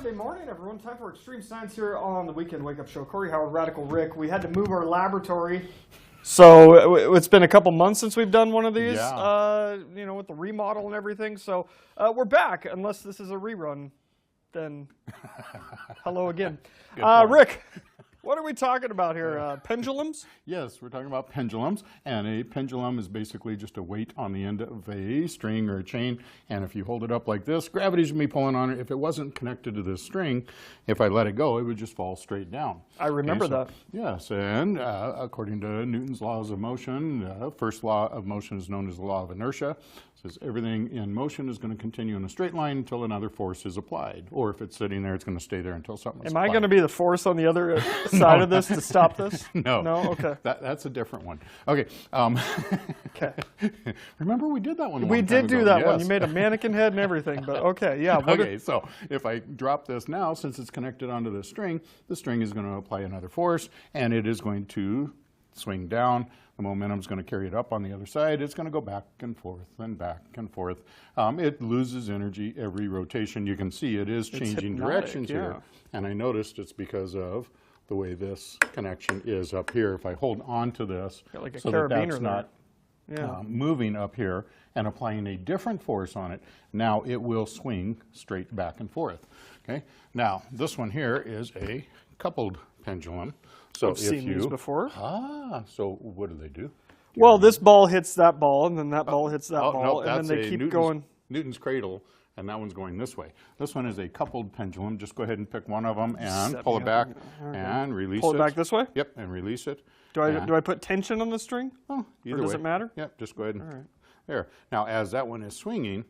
Saturday morning, everyone. Time for Extreme Science here on the Weekend Wake Up Show. Corey Howard, Radical Rick. We had to move our laboratory. So it's been a couple months since we've done one of these, you know, with the remodel and everything. So we're back. Unless this is a rerun, then hello again. Rick, what are we talking about here? Pendulums? Yes, we're talking about pendulums. And a pendulum is basically just a weight on the end of a string or a chain. And if you hold it up like this, gravity's going to be pulling on it. If it wasn't connected to this string, if I let it go, it would just fall straight down. I remember that. Yes, and according to Newton's laws of motion, the first law of motion is known as the law of inertia. It says everything in motion is going to continue in a straight line until another force is applied. Or if it's sitting there, it's going to stay there until something is applied. Am I going to be the force on the other side of this to stop this? No. No? Okay. That's a different one. Okay. Okay. Remember we did that one We did do that one. Yes. You made a mannequin head and everything, but okay, yeah. Okay, so if I drop this now, since it's connected onto the string is going to apply another force, and it is going to swing down. The momentum is going to carry it up on the other side. It's going to go back and forth and back and forth. It loses energy every rotation. You can see it is changing directions here. And I noticed it's because of the way this connection is up here. If I hold on to this like a so carabiner that's not moving up here and applying a different force on it, now it will swing straight back and forth. Okay. Now this one here is a coupled pendulum. So I've seen these before. So what do they do? Well, this ball hits that ball, and then that ball hits that ball, and then they keep going. Newton's cradle, and that one's going this way. This one is a coupled pendulum. Just go ahead and pick one of them and pull it back and release it. Pull it back this way? Yep, and release it. Do I put tension on the string? Oh, either or does way. it matter? Yep, just go ahead and there. Now, as that one is swinging,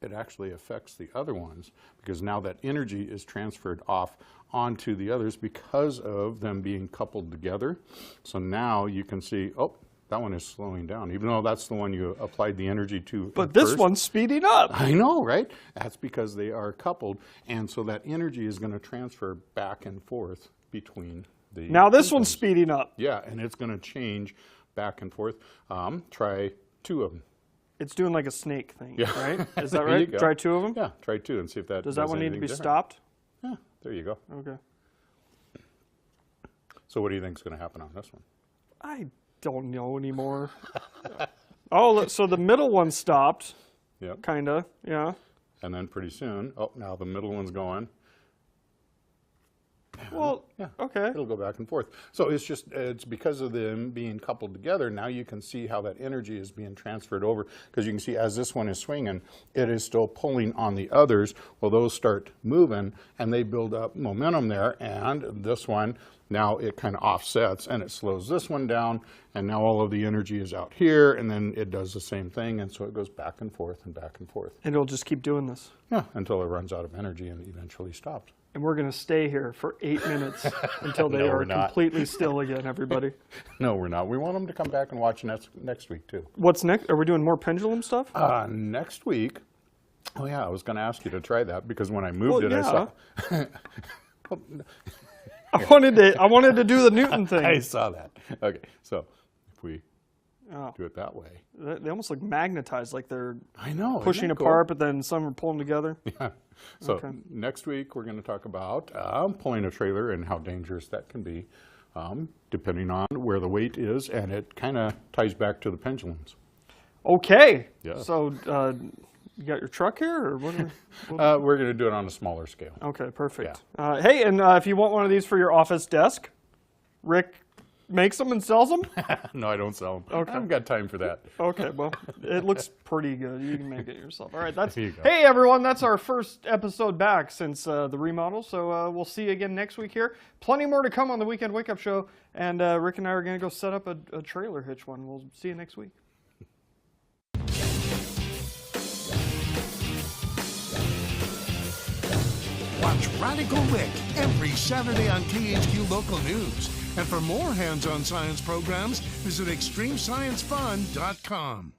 it actually affects the other ones because now that energy is transferred off onto the others because of them being coupled together. So now you can see, oh, that one is slowing down, even though that's the one you applied the energy to. But this one's speeding up. I know, right? That's because they are coupled, and so that energy is going to transfer back and forth between the. Now this one's speeding up. Yeah, and it's going to change back and forth. Try two of them. It's doing like a snake thing, right? Is that There right? you go. Try two of them? Yeah, try two and see if that Does that one need to anything be different. stopped? Yeah, there you go. Okay. So what do you think is going to happen on this one? I don't know anymore. Oh, so the middle one stopped. Yep. Kind of, yeah. And then pretty soon, oh, now the middle one's going. Well, yeah, okay. It'll go back and forth. So it's because of them being coupled together. Now you can see how that energy is being transferred over, because you can see as this one is swinging, it is still pulling on the others. Well, those start moving and they build up momentum there. And this one, now it kind of offsets and it slows this one down. And now all of the energy is out here, and then it does the same thing. And so it goes back and forth and back and forth. And it'll just keep doing this. Yeah, until it runs out of energy and eventually stops. And we're going to stay here for 8 minutes until they are completely still again, everybody. No, we're not. We want them to come back and watch next week, too. What's next? Are we doing more pendulum stuff? Next week, oh yeah, I was going to ask you to try that, because when I moved I saw... I wanted to do the Newton thing. I saw that. Okay, so if we do it that way. They almost look magnetized, like they're isn't pushing that apart, cool? but then some are pulling together. Yeah. So next week we're going to talk about pulling a trailer and how dangerous that can be, depending on where the weight is, and it kind of ties back to the pendulums. Okay. Yeah. So you got your truck here, or what? We're going to do it on a smaller scale. Okay, perfect. Yeah. Hey, and if you want one of these for your office desk, Rick makes them and sells them? No, I don't sell them. Okay. I haven't got time for that. Okay, well, it looks pretty good. You can make it yourself. All right, that's. There you go. Hey, everyone, that's our first episode back since the remodel. So we'll see you again next week here. Plenty more to come on the Weekend Wake Up Show, and Rick and I are going to go set up a trailer hitch one. We'll see you next week. Watch Radical Rick every Saturday on KHQ Local News. And for more hands-on science programs, visit ExtremeScienceFun.com.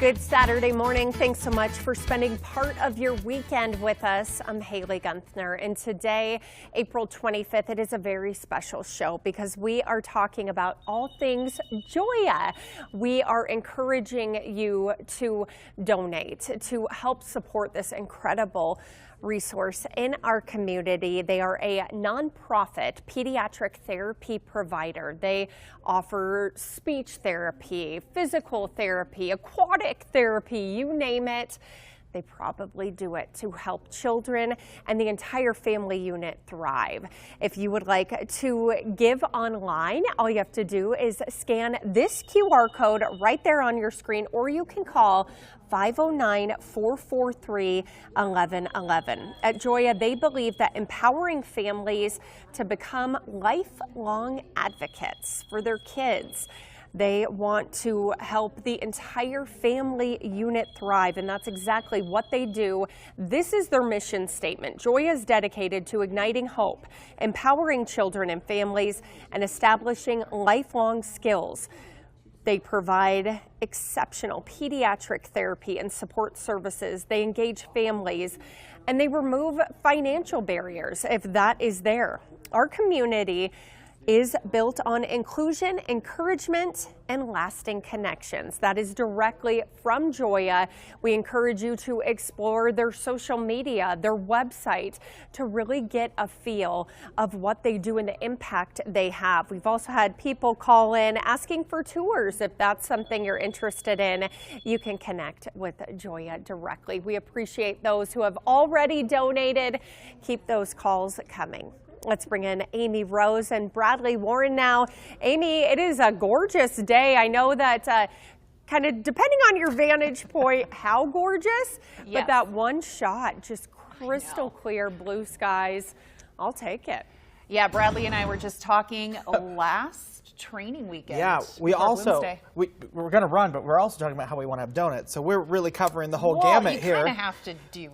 Good Saturday morning. Thanks so much for spending part of your weekend with us. I'm Haley Gunther, and today, April 25th, it is a very special show because we are talking about all things Joya. We are encouraging you to donate to help support this incredible resource in our community. They are a nonprofit pediatric therapy provider. They offer speech therapy, physical therapy, aquatic therapy, you name it. They probably do it to help children and the entire family unit thrive. If you would like to give online, all you have to do is scan this QR code right there on your screen, or you can call 509-443-1111. At Joya, they believe that empowering families to become lifelong advocates for their kids. They want to help the entire family unit thrive, and that's exactly what they do. This is their mission statement. Joya is dedicated to igniting hope, empowering children and families, and establishing lifelong skills. They provide exceptional pediatric therapy and support services. They engage families, and they remove financial barriers if that is there. Our community is built on inclusion, encouragement, and lasting connections. That is directly from Joya. We encourage you to explore their social media, their website, to really get a feel of what they do and the impact they have. We've also had people call in asking for tours. If that's something you're interested in, you can connect with Joya directly. We appreciate those who have already donated. Keep those calls coming. Let's bring in Amy Rose and Bradley Warren now. Amy, it is a gorgeous day. I know that kind of depending on your vantage point, how gorgeous, but that one shot, just crystal clear blue skies. I'll take it. Yeah, Bradley and I were just talking last training weekend. Yeah, we're going to run, but we're also talking about how we want to have donuts. So we're really covering the whole gamut here. You kind of have to do,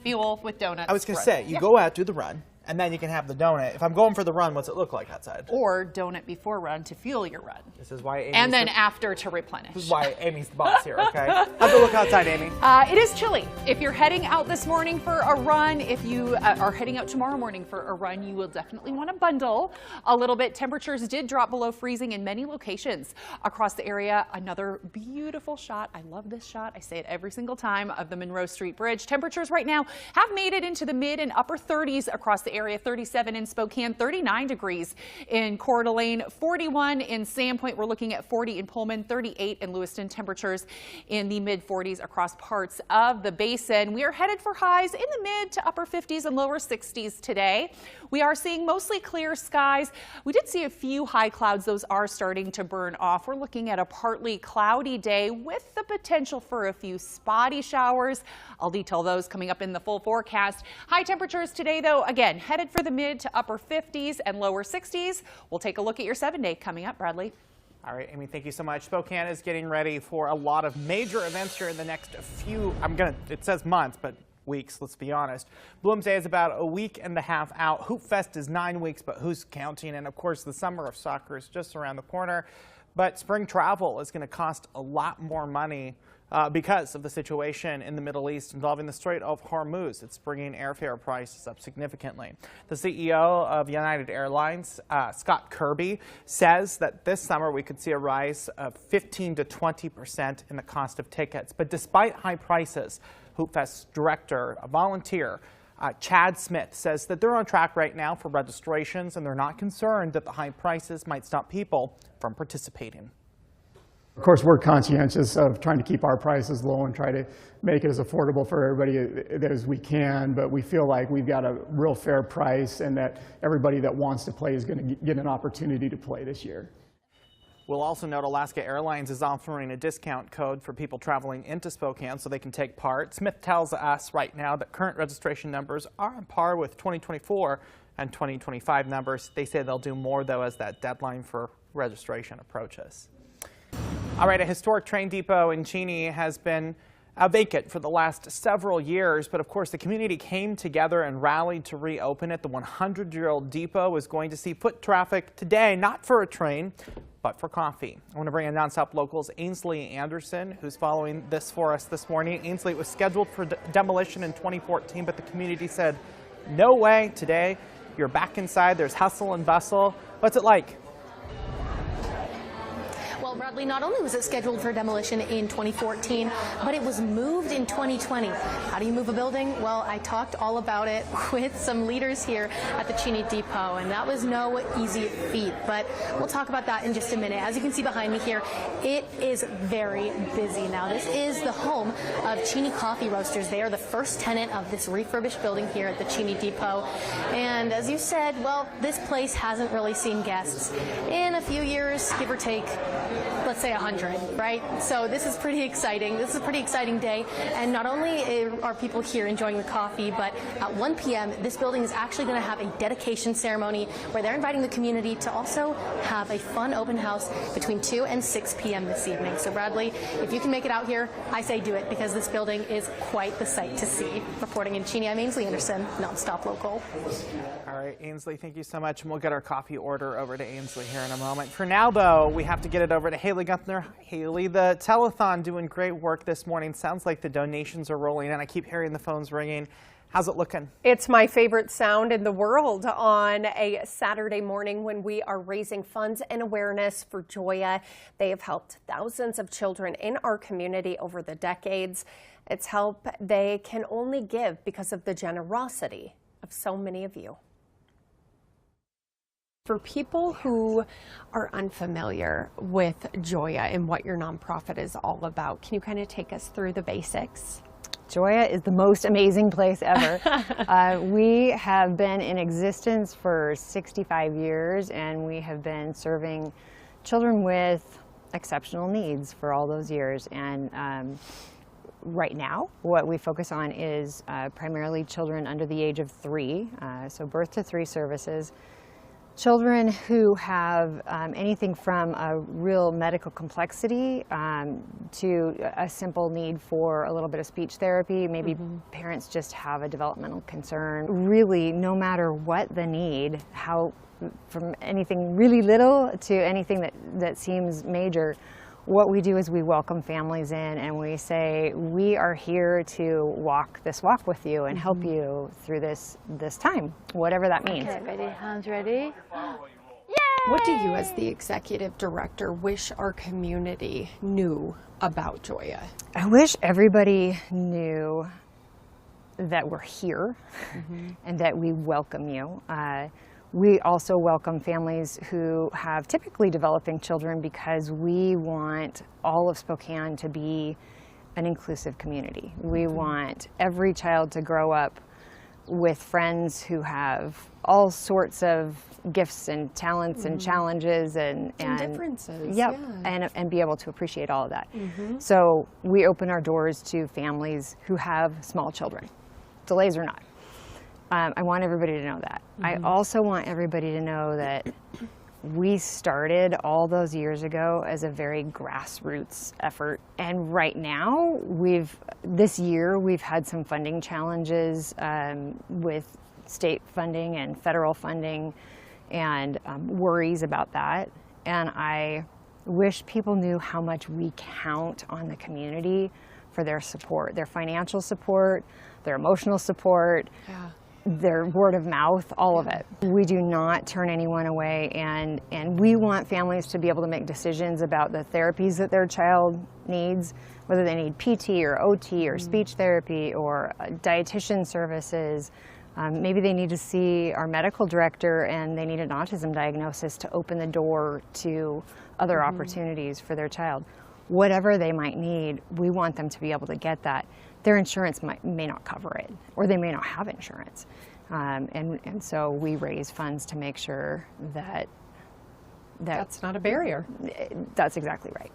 fuel with donuts. I was going to say, you go out, do the run, and then you can have the donut. If I'm going for the run, what's it look like outside? Or donut before run to fuel your run. This is why Amy's and then after to replenish. This is why Amy's the boss here, okay? How's it look outside, Amy? It is chilly. If you're heading out this morning for a run, if you are heading out tomorrow morning for a run, you will definitely want to bundle a little bit. Temperatures did drop below freezing in many locations across the area. Another beautiful shot. I love this shot. I say it every single time, of the Monroe Street Bridge. Temperatures right now have made it into the mid and upper 30s across the area. 37 in Spokane, 39 degrees in Coeur d'Alene, 41 in Sandpoint. We're looking at 40 in Pullman, 38 in Lewiston. Temperatures in the mid 40s across parts of the basin. We are headed for highs in the mid to upper 50s and lower 60s today. We are seeing mostly clear skies. We did see a few high clouds. Those are starting to burn off. We're looking at a partly cloudy day with the potential for a few spotty showers. I'll detail those coming up in the full forecast. High temperatures today, though, again, headed for the mid to upper 50s and lower 60s. We'll take a look at your 7-day coming up, Bradley. All right, Amy, thank you so much. Spokane is getting ready for a lot of major events here in the next few, it says months, but weeks, let's be honest. Bloom's Day is about a week and a half out. Hoop Fest is 9 weeks, but who's counting? And of course, the summer of soccer is just around the corner. But spring travel is going to cost a lot more money because of the situation in the Middle East involving the Strait of Hormuz. It's bringing airfare prices up significantly. The CEO of United Airlines, Scott Kirby, says that this summer we could see a rise of 15 to 20% in the cost of tickets. But despite high prices, HoopFest's director, a volunteer, Chad Smith, says that they're on track right now for registrations and they're not concerned that the high prices might stop people from participating. Of course, we're conscientious of trying to keep our prices low and try to make it as affordable for everybody as we can, but we feel like we've got a real fair price and that everybody that wants to play is going to get an opportunity to play this year. We'll also note Alaska Airlines is offering a discount code for people traveling into Spokane so they can take part. Smith tells us right now that current registration numbers are on par with 2024 and 2025 numbers. They say they'll do more, though, as that deadline for registration approaches. All right, a historic train depot in Cheney has been vacant for the last several years, but of course the community came together and rallied to reopen it. The 100-year-old depot is going to see foot traffic today, not for a train, but for coffee. I want to bring in NonStop Local's Ainsley Anderson, who's following this for us this morning. Ainsley, it was scheduled for demolition in 2014, but the community said, no way. Today, you're back inside. There's hustle and bustle. What's it like? Well, Bradley, not only was it scheduled for demolition in 2014, but it was moved in 2020. How do you move a building? Well, I talked all about it with some leaders here at the Cheney Depot, and that was no easy feat, but we'll talk about that in just a minute. As you can see behind me here, it is very busy now. This is the home of Cheney Coffee Roasters. They are the first tenant of this refurbished building here at the Cheney Depot, and as you said, well, this place hasn't really seen guests in a few years, give or take, let's say 100, right? So this is pretty exciting. This is a pretty exciting day. And not only are people here enjoying the coffee, but at 1 p.m., this building is actually going to have a dedication ceremony where they're inviting the community to also have a fun open house between 2 and 6 p.m. this evening. So Bradley, if you can make it out here, I say do it, because this building is quite the sight to see. Reporting in Cheney, I'm Ainsley Anderson, NonStop Local. All right, Ainsley, thank you so much. And we'll get our coffee order over to Ainsley here in a moment. For now, though, we have to get it over to Haley Guthner. Haley, the telethon doing great work this morning. Sounds like the donations are rolling in. I keep hearing the phones ringing. How's it looking? It's my favorite sound in the world on a Saturday morning when we are raising funds and awareness for Joya. They have helped thousands of children in our community over the decades. It's help they can only give because of the generosity of so many of you. For people who are unfamiliar with Joya and what your nonprofit is all about, can you kind of take us through the basics? Joya is the most amazing place ever. We have been in existence for 65 years, and we have been serving children with exceptional needs for all those years. And right now, what we focus on is primarily children under the age of 3, so birth to 3 services. Children who have anything from a real medical complexity to a simple need for a little bit of speech therapy. Maybe parents just have a developmental concern. Really, no matter what the need, from anything really little to anything that seems major, what we do is we welcome families in and we say, we are here to walk this walk with you and help you through this time, whatever that means. Okay, ready, hands ready. What do you as the executive director wish our community knew about Joya? I wish everybody knew that we're here and that we welcome you. We also welcome families who have typically developing children because we want all of Spokane to be an inclusive community. We want every child to grow up with friends who have all sorts of gifts and talents and challenges and differences. Yep, yeah. and be able to appreciate all of that. So we open our doors to families who have small children, delays or not. I want everybody to know that. I also want everybody to know that we started all those years ago as a very grassroots effort. And right now, this year, we've had some funding challenges with state funding and federal funding and worries about that. And I wish people knew how much we count on the community for their support, their financial support, their emotional support. Yeah. Their word of mouth, all of it. We do not turn anyone away, and we want families to be able to make decisions about the therapies that their child needs, whether they need PT or OT or speech therapy or dietitian services. Maybe they need to see our medical director and they need an autism diagnosis to open the door to other opportunities for their child. Whatever they might need, we want them to be able to get that. Their insurance may not cover it, or they may not have insurance. And so we raise funds to make sure that that's not a barrier. That's exactly right.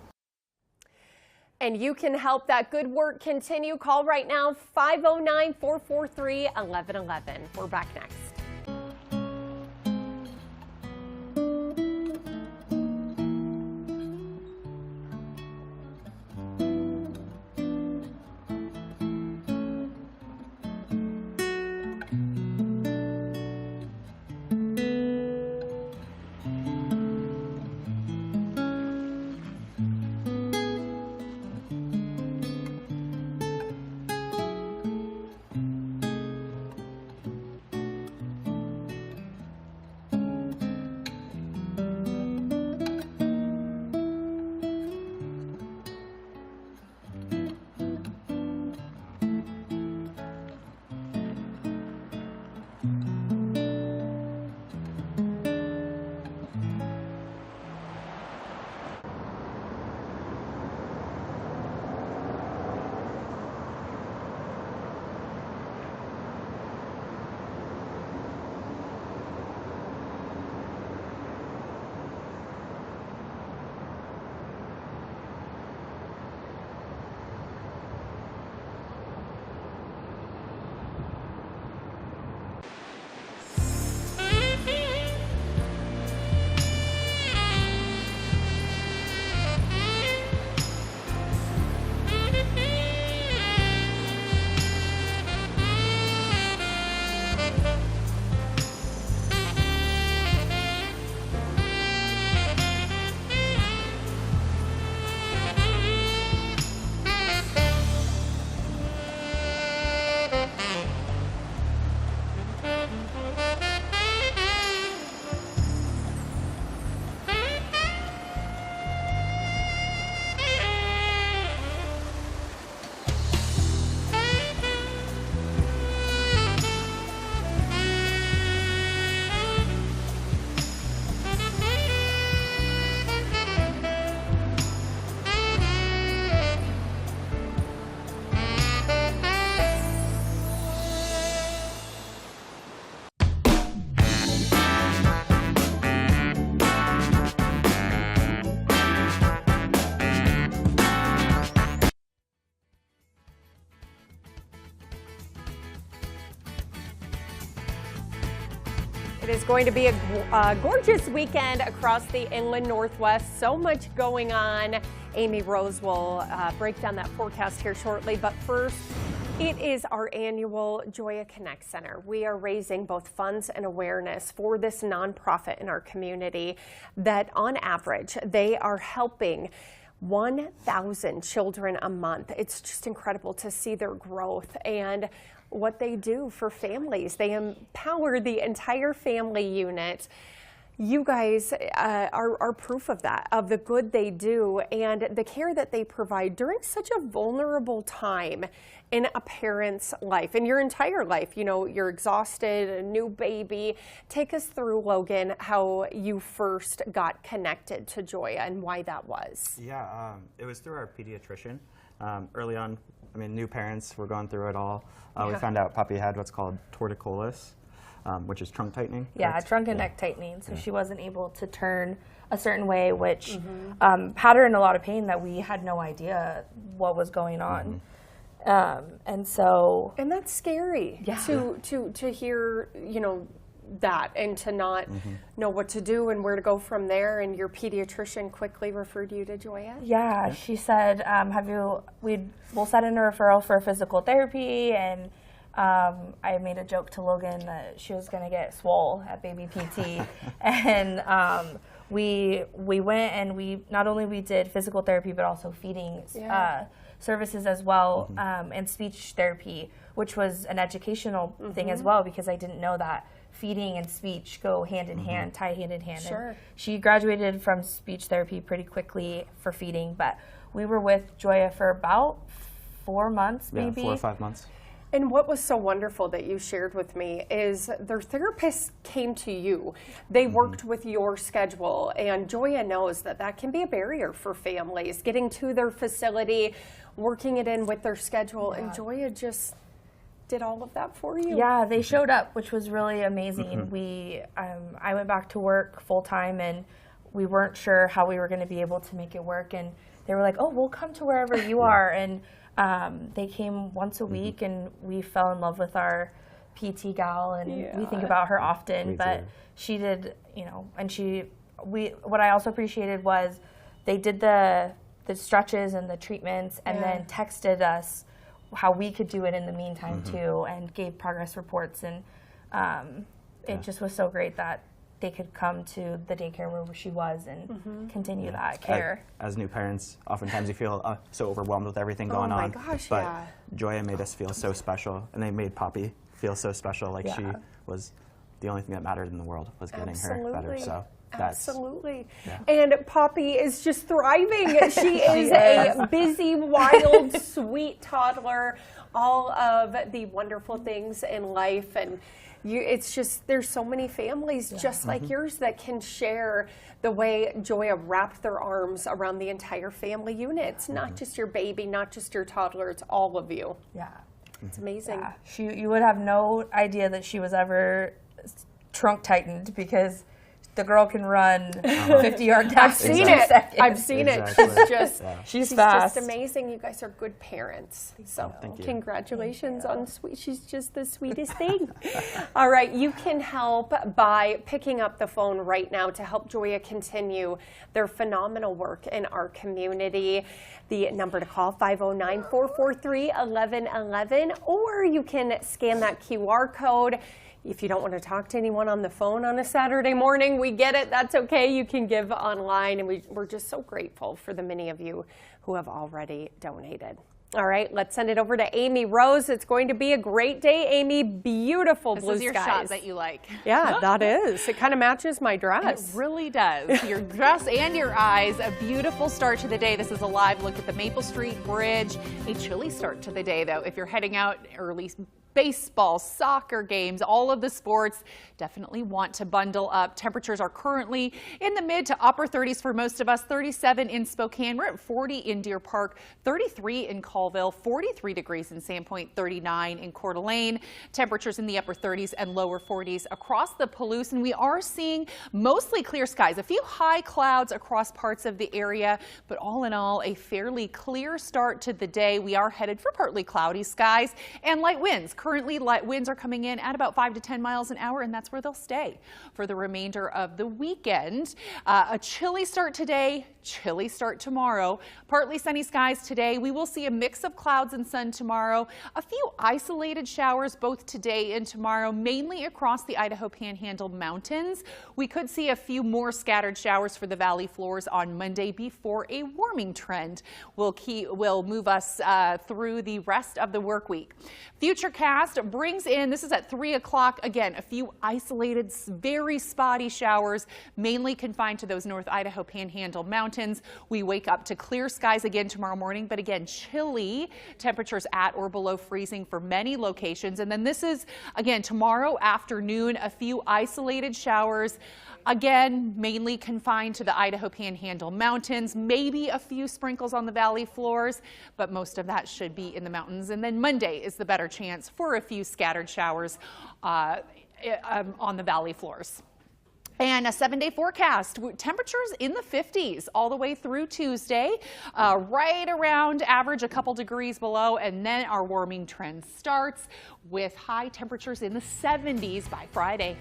And you can help that good work continue. Call right now, 509-443-1111. We're back next. It is going to be a gorgeous weekend across the inland Northwest. So much going on. Amy Rose will break down that forecast here shortly. But first, it is our annual Joya Connect Center. We are raising both funds and awareness for this nonprofit in our community that on average, they are helping 1,000 children a month. It's just incredible to see their growth and what they do for families. They empower the entire family unit. You guys are proof of that, of the good they do and the care that they provide during such a vulnerable time in a parent's life, in your entire life. You know, you're exhausted, a new baby. Take us through, Logan, how you first got connected to Joya and why that was. Yeah, it was through our pediatrician. Early on, I mean, new parents were going through it all. We found out Poppy had what's called torticollis, which is trunk tightening. Yeah, trunk and neck tightening. So she wasn't able to turn a certain way, which had her in a lot of pain that we had no idea what was going on. And that's scary to hear, you know, that and to not know what to do and where to go from there. And your pediatrician quickly referred you to Joya? Yeah, she said, we'll set in a referral for physical therapy, and I made a joke to Logan that she was going to get swole at baby PT. And we went and we not only did physical therapy, but also feeding services as well, and speech therapy, which was an educational thing as well, because I didn't know that feeding and speech go hand in hand, tie hand in hand. Sure. And she graduated from speech therapy pretty quickly for feeding, but we were with Joya for about 4 months, maybe. 4 or 5 months. And what was so wonderful that you shared with me is their therapists came to you. They worked with your schedule, and Joya knows that that can be a barrier for families, getting to their facility, working it in with their schedule, and Joya just did all of that for you. Yeah, they showed up, which was really amazing. I went back to work full time, and we weren't sure how we were going to be able to make it work, and they were like, "Oh, we'll come to wherever you are," and they came once a week, and we fell in love with our PT gal, and we think about her often. But she did, you know, and what I also appreciated was they did the stretches and the treatments, and then texted us how we could do it in the meantime too, and gave progress reports, and it just was so great that they could come to the daycare where she was and continue that care. As new parents, oftentimes you feel so overwhelmed with everything going on. Gosh, but Joya made us feel so special, and they made Poppy feel so special. Like she was the only thing that mattered in the world was getting her better. So absolutely. And Poppy is just thriving. She is a busy, wild, sweet toddler. All of the wonderful things in life, and it's just, there's so many families just like yours that can share the way Joya wrapped their arms around the entire family unit. It's not just your baby, not just your toddler, it's all of you. Yeah. It's amazing. Yeah. You would have no idea that she was ever trunk tightened, because the girl can run 50-yard dashes. I've seen it. She's fast. just amazing. You guys are good parents. So congratulations on sweet. She's just the sweetest thing. All right, you can help by picking up the phone right now to help Joya continue their phenomenal work in our community. The number to call, 509-443-1111, or you can scan that QR code. If you don't want to talk to anyone on the phone on a Saturday morning, we get it. That's okay. You can give online, and we're just so grateful for the many of you who have already donated. All right, let's send it over to Amy Rose. It's going to be a great day, Amy. Beautiful blue skies. This is your shot that you like. Yeah, that is. It kind of matches my dress. It really does. Your dress and your eyes. A beautiful start to the day. This is a live look at the Maple Street Bridge. A chilly start to the day, though. If you're heading out early, baseball, soccer games, all of the sports, definitely want to bundle up. Temperatures are currently in the mid to upper 30s for most of us. 37 in Spokane. We're at 40 in Deer Park, 33 in Colville, 43 degrees in Sandpoint, 39 in Coeur d'Alene. Temperatures in the upper 30s and lower 40s across the Palouse, and we are seeing mostly clear skies. A few high clouds across parts of the area, but all in all, a fairly clear start to the day. We are headed for partly cloudy skies and light winds. Currently, winds are coming in at about 5 to 10 miles an hour, and that's where they'll stay for the remainder of the weekend. A chilly start today, chilly start tomorrow. Partly sunny skies today. We will see a mix of clouds and sun tomorrow. A few isolated showers both today and tomorrow, mainly across the Idaho Panhandle Mountains. We could see a few more scattered showers for the valley floors on Monday before a warming trend will move us through the rest of the work week. Futurecast brings in, this is at 3 o'clock, again, a few isolated, very spotty showers, mainly confined to those North Idaho Panhandle Mountains. We wake up to clear skies again tomorrow morning, but again, chilly temperatures at or below freezing for many locations. And then this is, again, tomorrow afternoon, a few isolated showers. Again, mainly confined to the Idaho Panhandle Mountains, maybe a few sprinkles on the valley floors, but most of that should be in the mountains. And then Monday is the better chance for a few scattered showers on the valley floors. And a 7-day forecast, temperatures in the 50s all the way through Tuesday, right around average, a couple degrees below, and then our warming trend starts with high temperatures in the 70s by Friday.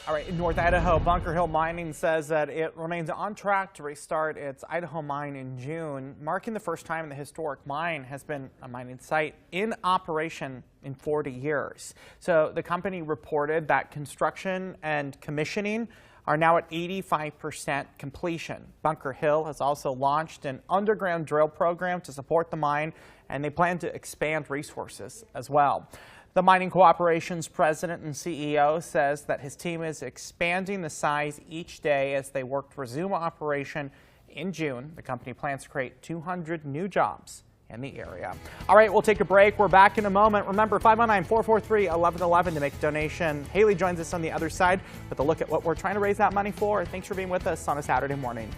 All right, in North Idaho, Bunker Hill Mining says that it remains on track to restart its Idaho mine in June, marking the first time the historic mine has been a mining site in operation in 40 years. So the company reported that construction and commissioning are now at 85% completion. Bunker Hill has also launched an underground drill program to support the mine, and they plan to expand resources as well. The Mining Cooperation's president and CEO says that his team is expanding the size each day as they work to resume operation in June. The company plans to create 200 new jobs in the area. All right, we'll take a break. We're back in a moment. Remember, 519-443-1111 to make a donation. Haley joins us on the other side with a look at what we're trying to raise that money for. Thanks for being with us on a Saturday morning.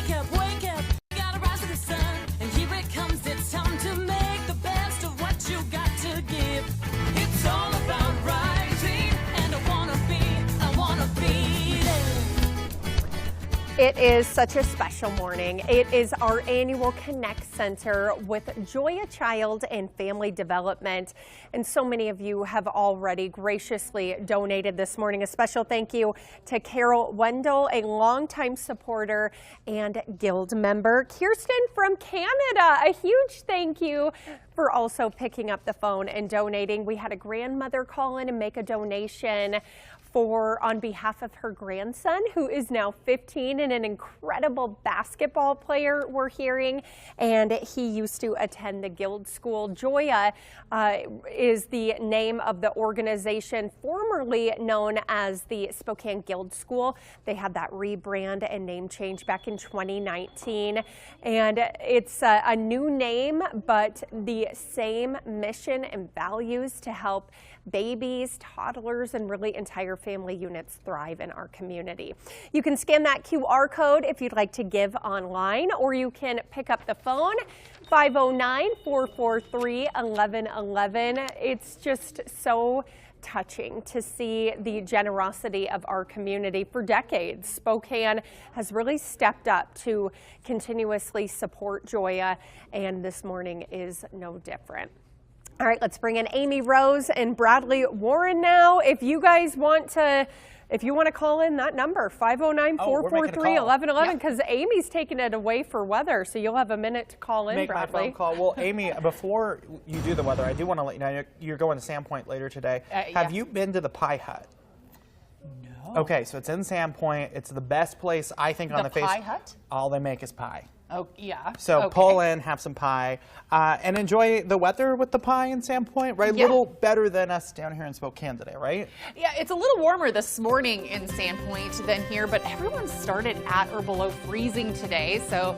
Wake up, you gotta rise to the sun. And here it comes, it's time to make the best of what you got to give. It's all about rising, and I wanna be there. It is such a special morning. It is our annual Connect Center with Joya Child and Family Development. And so many of you have already graciously donated this morning. A special thank you to Carol Wendell, a longtime supporter and Guild member. Kirsten from Canada, a huge thank you for also picking up the phone and donating. We had a grandmother call in and make a donation on behalf of her grandson, who is now 15 and an incredible basketball player, we're hearing, and he used to attend the Guild School. Joya is the name of the organization formerly known as the Spokane Guild School. They had that rebrand and name change back in 2019, and it's a new name, but the same mission and values to help babies, toddlers, and really entire family units thrive in our community. You can scan that QR code if you'd like to give online, or you can pick up the phone, 509-443-1111. It's just so touching to see the generosity of our community. For decades, Spokane has really stepped up to continuously support Joya, and this morning is no different. All right, let's bring in Amy Rose and Bradley Warren now. If you guys want to, call in that number, 509-443-1111, because Amy's taking it away for weather, so you'll have a minute to call in, Bradley. Make my phone call. Well, Amy, before you do the weather, I do want to let you know you're going to Sandpoint later today. Have you been to the Pie Hut? No. Okay, so it's in Sandpoint. It's the best place, I think, on the face. The Pie Hut? All they make is pie. Oh, yeah. So pull in, have some pie, and enjoy the weather with the pie in Sandpoint, right? A little better than us down here in Spokane today, right? Yeah, it's a little warmer this morning in Sandpoint than here, but everyone started at or below freezing today, so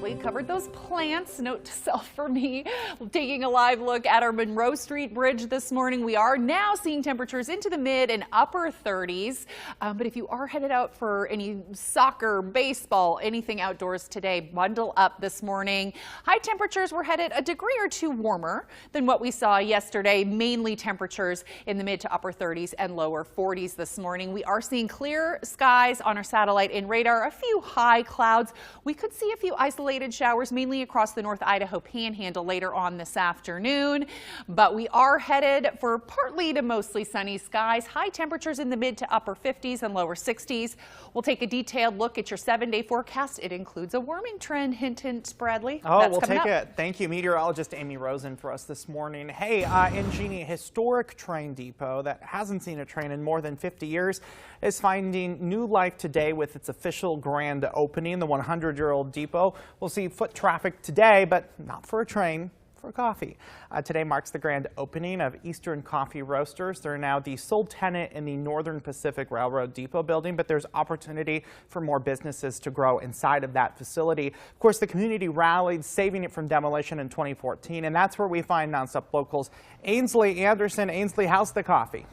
we covered those plants. Note to self for me, taking a live look at our Monroe Street Bridge this morning. We are now seeing temperatures into the mid and upper 30s. But if you are headed out for any soccer, baseball, anything outdoors today, bundle up this morning. High temperatures were headed a degree or two warmer than what we saw yesterday. Mainly temperatures in the mid to upper 30s and lower 40s this morning. We are seeing clear skies on our satellite and radar. A few high clouds. We could see a few isolated showers mainly across the North Idaho Panhandle later on this afternoon, but we are headed for partly to mostly sunny skies. High temperatures in the mid to upper 50s and lower 60s. We'll take a detailed look at your 7-day forecast. It includes a warming trend. Hint, hint, Bradley. Oh, we'll take it. Thank you, meteorologist Amy Rosen, for us this morning. Hey, in Genie, historic train depot that hasn't seen a train in more than 50 years is finding new life today with its official grand opening. The 100-year-old depot will see foot traffic today, but not for a train, for coffee. Today marks the grand opening of Eastern Coffee Roasters. They're now the sole tenant in the Northern Pacific Railroad Depot building, but there's opportunity for more businesses to grow inside of that facility. Of course, the community rallied, saving it from demolition in 2014, and that's where we find NonStop Locals Ainsley Anderson. Ainsley, how's the coffee?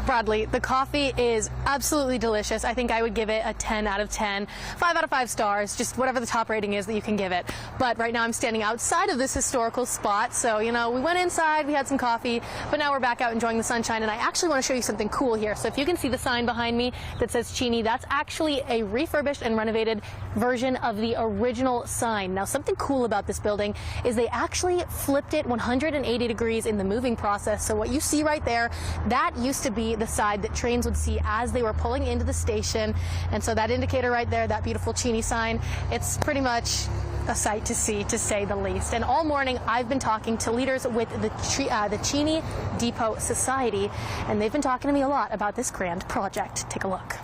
Bradley, the coffee is absolutely delicious. I think I would give it a 10 out of 10, 5 out of 5 stars, just whatever the top rating is that you can give it. But right now I'm standing outside of this historical spot. So, you know, we went inside, we had some coffee, but now we're back out enjoying the sunshine. And I actually want to show you something cool here. So if you can see the sign behind me that says Cheney, that's actually a refurbished and renovated version of the original sign. Now, something cool about this building is they actually flipped it 180 degrees in the moving process. So what you see right there, that used to be the side that trains would see as they were pulling into the station. And so that indicator right there, that beautiful Cheney sign, it's pretty much a sight to see, to say the least. And all morning I've been talking to leaders with the Cheney Depot Society, and they've been talking to me a lot about this grand project. Take a look.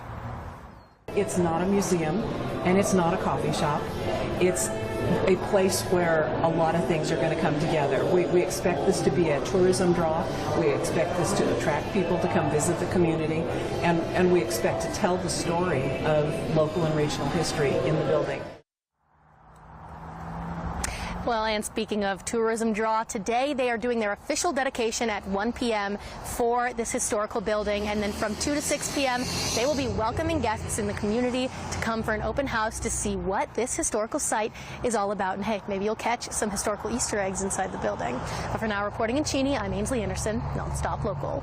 It's not a museum and it's not a coffee shop. It's a place where a lot of things are going to come together. We expect this to be a tourism draw. We expect this to attract people to come visit the community, and we expect to tell the story of local and regional history in the building. Well, and speaking of tourism draw, today they are doing their official dedication at 1 p.m. for this historical building, and then from 2 to 6 p.m. they will be welcoming guests in the community to come for an open house to see what this historical site is all about. And hey, maybe you'll catch some historical Easter eggs inside the building. But for now, reporting in Cheney, I'm Ainsley Anderson, NonStop Local.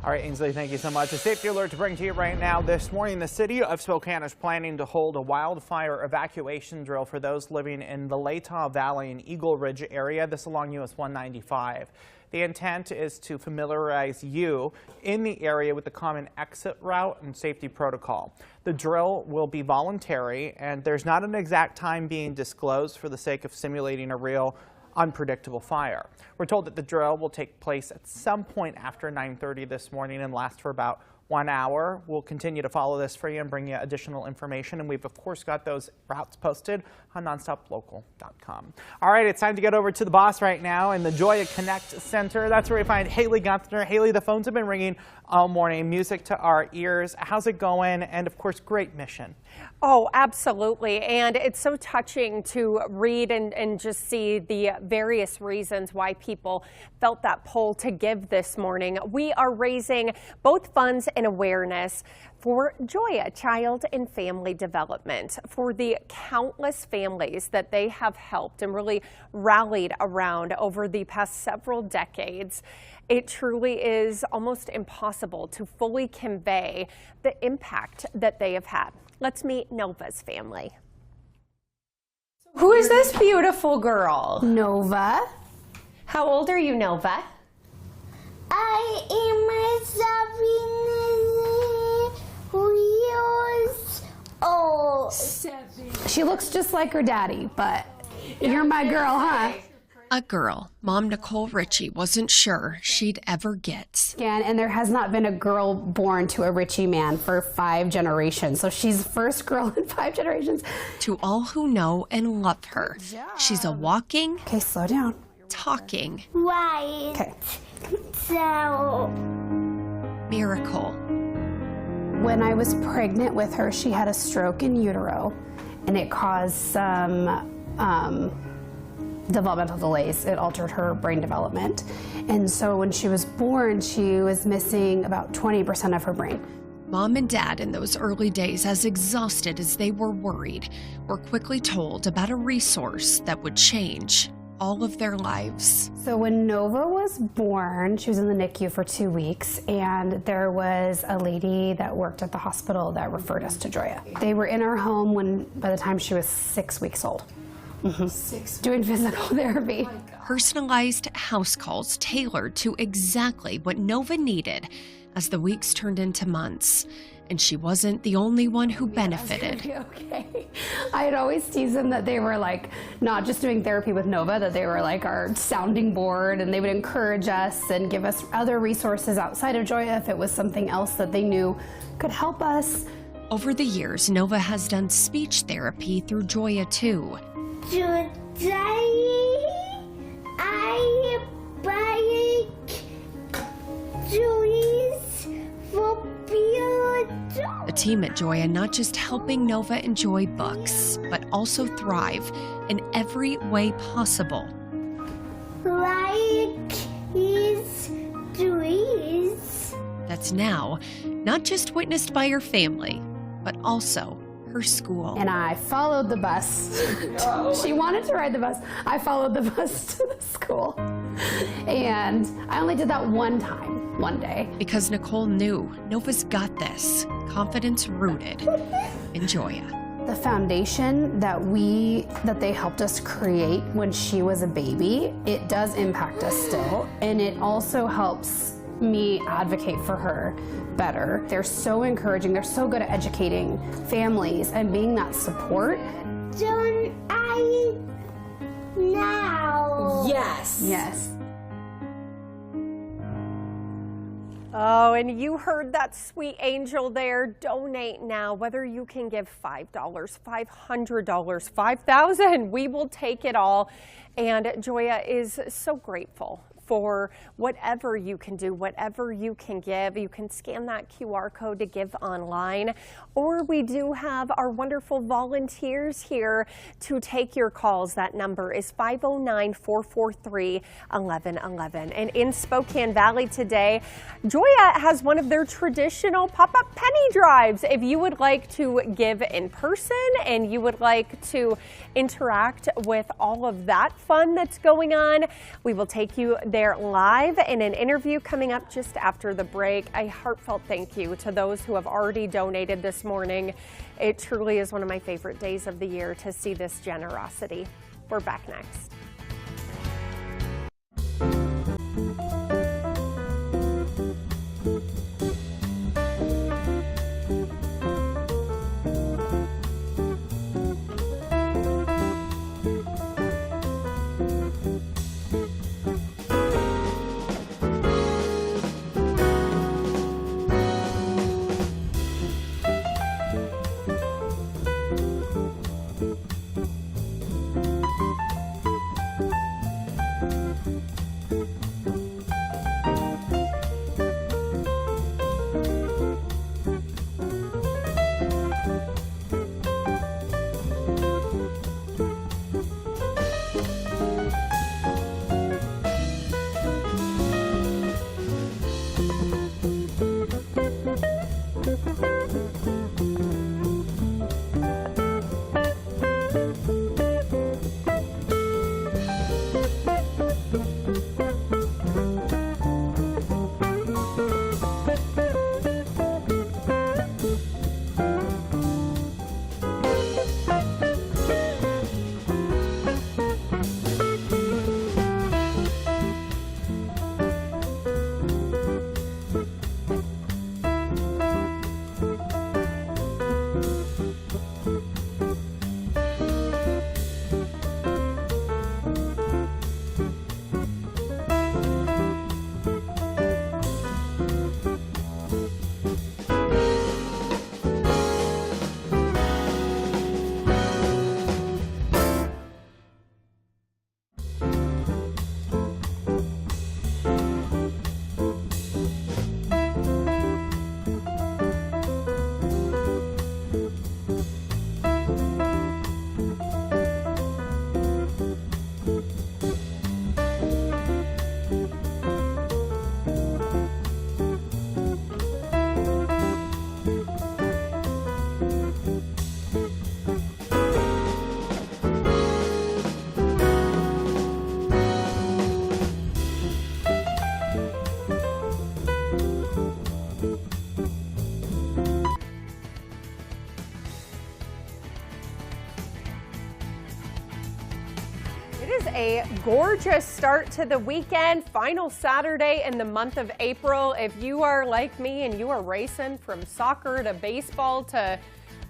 All right, Ainsley, thank you so much. A safety alert to bring to you right now. This morning, the city of Spokane is planning to hold a wildfire evacuation drill for those living in the Latah Valley and Eagle Ridge area. This along US 195. The intent is to familiarize you in the area with the common exit route and safety protocol. The drill will be voluntary, and there's not an exact time being disclosed for the sake of simulating a real unpredictable fire. We're told that the drill will take place at some point after 9:30 this morning and last for about 1 hour. We'll continue to follow this for you and bring you additional information, and we've of course got those routes posted on nonstoplocal.com. All right, it's time to get over to the boss right now in the Joya Connect Center. That's where we find Haley Gunther. Haley, the phones have been ringing all morning, music to our ears. How's it going? And of course, great mission. Oh, absolutely. And it's so touching to read and just see the various reasons why people felt that pull to give this morning. We are raising both funds and awareness for Joya Child and Family Development, for the countless families that they have helped and really rallied around over the past several decades. It truly is almost impossible to fully convey the impact that they have had. Let's meet Nova's family. Who is this beautiful girl? Nova. How old are you, Nova? I am 7 years old. 7. She looks just like her daddy, but you're my girl, huh? A girl Mom Nicole Ritchie wasn't sure she'd ever get. And there has not been a girl born to a Ritchie man for 5 generations. So she's the first girl in 5 generations. To all who know and love her, she's a walking, okay, slow down, talking, right. Okay. So miracle. When I was pregnant with her, she had a stroke in utero, and it caused some developmental delays. It altered her brain development. And so when she was born, she was missing about 20% of her brain. Mom and Dad, in those early days, as exhausted as they were worried, were quickly told about a resource that would change all of their lives. So when Nova was born, she was in the NICU for 2 weeks, and there was a lady that worked at the hospital that referred us to Joya. They were in our home by the time she was 6 weeks old. Doing physical therapy. Personalized house calls tailored to exactly what Nova needed as the weeks turned into months. And she wasn't the only one who benefited. Okay. I had always teased them that they were like not just doing therapy with Nova, that they were like our sounding board, and they would encourage us and give us other resources outside of Joya if it was something else that they knew could help us. Over the years, Nova has done speech therapy through Joya too. today I buy toys for beautiful. The team at Joya not just helping Nova enjoy books, but also thrive in every way possible. Like his toys. That's now not just witnessed by her family, but also her school. And I followed the bus. She wanted to ride the bus. I followed the bus to the school. And I only did that one time, one day. Because Nicole knew Nova's got this, confidence rooted in Joya. The foundation that they helped us create when she was a baby, it does impact us still. And it also helps me advocate for her better. They're so encouraging. They're so good at educating families and being that support. Don't I now? Yes. Yes. Oh, and you heard that sweet angel there. Donate now. Whether you can give $5, $500, $5,000, we will take it all. And Joya is so grateful for whatever you can do, whatever you can give. You can scan that QR code to give online, or we do have our wonderful volunteers here to take your calls. That number is 509-443-1111. And in Spokane Valley today, Joya has one of their traditional pop-up penny drives. If you would like to give in person and you would like to interact with all of that fun that's going on, we will take you there live in an interview coming up just after the break. A heartfelt thank you to those who have already donated this morning. It truly is one of my favorite days of the year to see this generosity. We're back next. A gorgeous start to the weekend, final Saturday in the month of April. If you are like me and you are racing from soccer to baseball to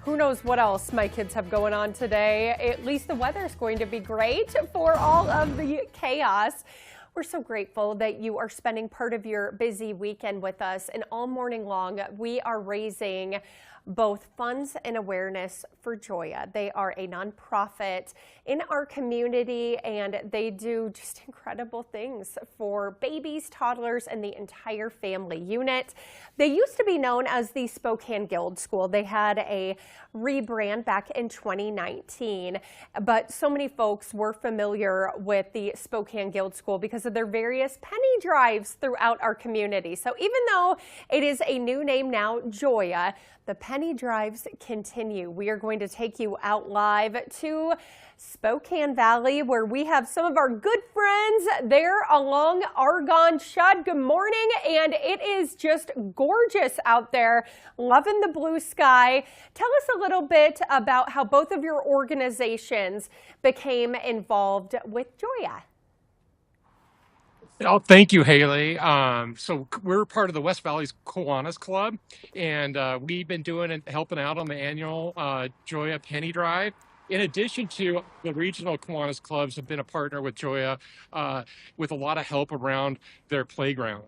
who knows what else my kids have going on today, at least the weather is going to be great for all of the chaos. We're so grateful that you are spending part of your busy weekend with us, and all morning long we are raising both funds and awareness for Joya. They are a nonprofit in our community, and they do just incredible things for babies, toddlers, and the entire family unit. They used to be known as the Spokane Guild School. They had a rebrand back in 2019, but so many folks were familiar with the Spokane Guild School because of their various penny drives throughout our community. So even though it is a new name now, Joya, the penny drives continue. We are going to take you out live to Spokane Valley, where we have some of our good friends there along Argonne. Shud, good morning, and it is just gorgeous out there. Loving the blue sky. Tell us a little bit about how both of your organizations became involved with Joya. Oh, thank you, Haley. So we're part of the West Valley's Kiwanis Club, and we've been helping out on the annual Joya Penny Drive. In addition to the regional Kiwanis clubs have been a partner with Joya with a lot of help around their playground,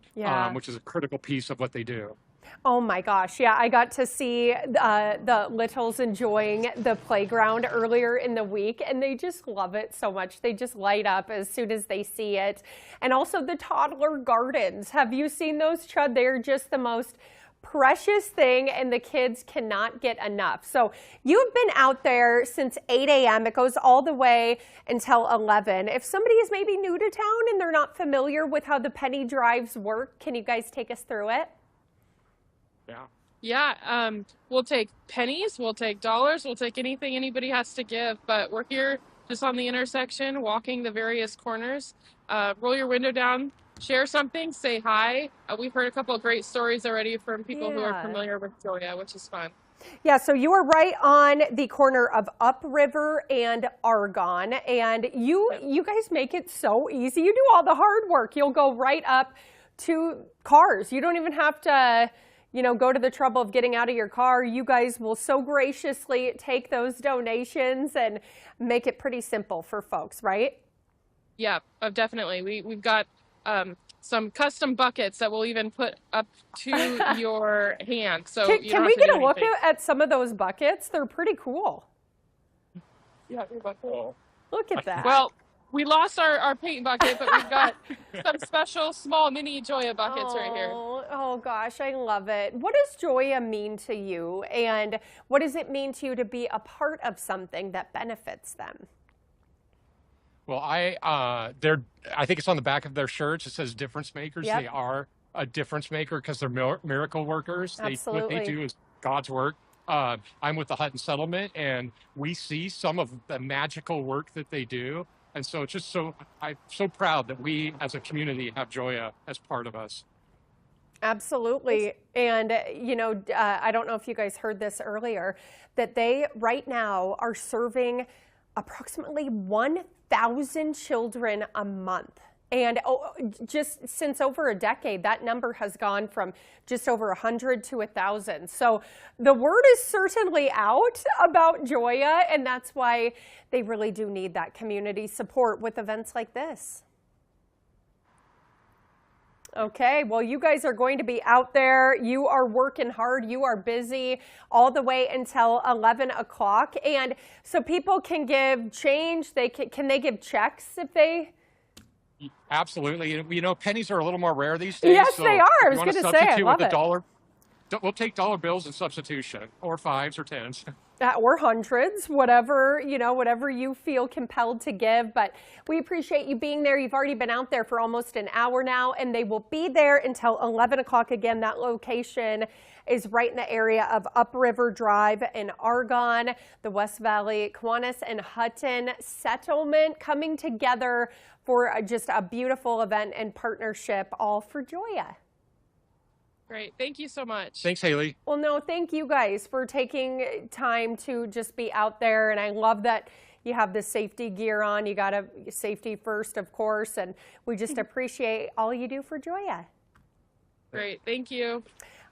which is a critical piece of what they do. Oh my gosh, yeah, I got to see the littles enjoying the playground earlier in the week, and they just love it so much. They just light up as soon as they see it. And also the toddler gardens. Have you seen those, Chud? They're just the most precious thing, and the kids cannot get enough. So you've been out there since 8 a.m. It goes all the way until 11. If somebody is maybe new to town and they're not familiar with how the penny drives work, can you guys take us through it? Yeah, we'll take pennies, we'll take dollars, we'll take anything anybody has to give, but we're here just on the intersection, walking the various corners. Roll your window down, share something, say hi. We've heard a couple of great stories already from people who are familiar with Joya, which is fun. Yeah, so you are right on the corner of Upriver and Argonne, and you guys make it so easy. You do all the hard work. You'll go right up to cars. You don't even have to, you know, go to the trouble of getting out of your car. You guys will so graciously take those donations and make it pretty simple for folks, right? Yeah, definitely. We've got some custom buckets that we'll even put up to your hand. So can we get a look at some of those buckets? They're pretty cool. Yeah, they're cool. Look at that. Well, we lost our paint bucket, but we've got some special small mini Joya buckets right here. Oh gosh, I love it. What does Joya mean to you, and what does it mean to you to be a part of something that benefits them? Well, I think it's on the back of their shirts. It says difference makers. Yep. They are a difference maker because they're miracle workers. Absolutely. What they do is God's work. I'm with the Hutton Settlement, and we see some of the magical work that they do. And so it's just I'm so proud that we as a community have Joya as part of us. Absolutely. And, you know, I don't know if you guys heard this earlier, that they right now are serving approximately 1,000 children a month. And just since over a decade, that number has gone from just over 100 to 1,000. So the word is certainly out about Joya, and that's why they really do need that community support with events like this. Okay, well, you guys are going to be out there. You are working hard. You are busy all the way until 11 o'clock. And so people can give change. Can they give checks if they... Absolutely. You know, pennies are a little more rare these days. Yes, so they are. I was going to say, I love it. We'll take dollar bills in substitution, or 5s or 10s. Or hundreds, whatever, you know, whatever you feel compelled to give. But we appreciate you being there. You've already been out there for almost an hour now, and they will be there until 11 o'clock. Again, that location is right in the area of Upriver Drive in Argonne, the West Valley, Kiwanis, and Hutton Settlement coming together for just a beautiful event and partnership, all for Joya. Great. Thank you so much. Thanks, Haley. Well, no, thank you guys for taking time to just be out there. And I love that you have the safety gear on. You got to safety first, of course. And we just appreciate all you do for Joya. Great. Thank you.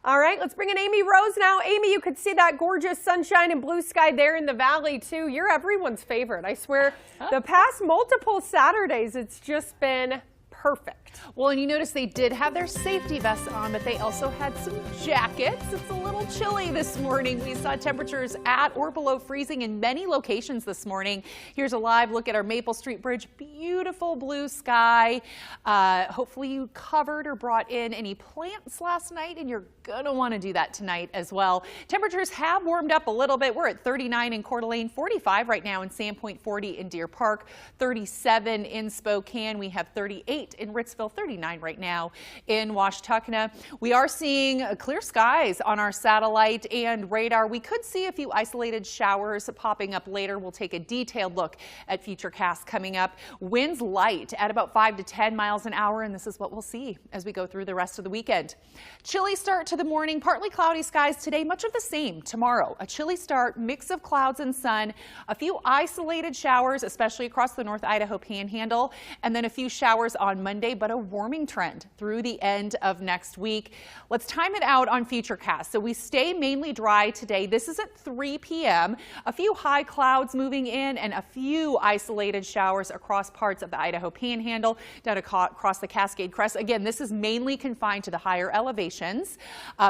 All right, let's bring in Amy Rose now. Amy, you could see that gorgeous sunshine and blue sky there in the valley, too. You're everyone's favorite. I swear, the past multiple Saturdays, it's just been perfect. Well, and you notice they did have their safety vests on, but they also had some jackets. It's a little chilly this morning. We saw temperatures at or below freezing in many locations this morning. Here's a live look at our Maple Street Bridge. Beautiful blue sky. Hopefully you covered or brought in any plants last night, and you're going to want to do that tonight as well. Temperatures have warmed up a little bit. We're at 39 in Coeur d'Alene, 45 right now in Sandpoint, 40 in Deer Park, 37 in Spokane. We have 38 in Ritzville, 39 right now in Washtenaw. We are seeing clear skies on our satellite and radar. We could see a few isolated showers popping up later. We'll take a detailed look at future casts coming up. Winds light at about 5 to 10 miles an hour, and this is what we'll see as we go through the rest of the weekend. Chilly start to the morning, partly cloudy skies today, much of the same tomorrow. A chilly start, mix of clouds and sun, a few isolated showers, especially across the North Idaho Panhandle, and then a few showers on on Monday, but a warming trend through the end of next week. Let's time it out on Futurecast. So we stay mainly dry today. This is at 3 p.m. A few high clouds moving in and a few isolated showers across parts of the Idaho Panhandle, down across the Cascade Crest. Again, this is mainly confined to the higher elevations.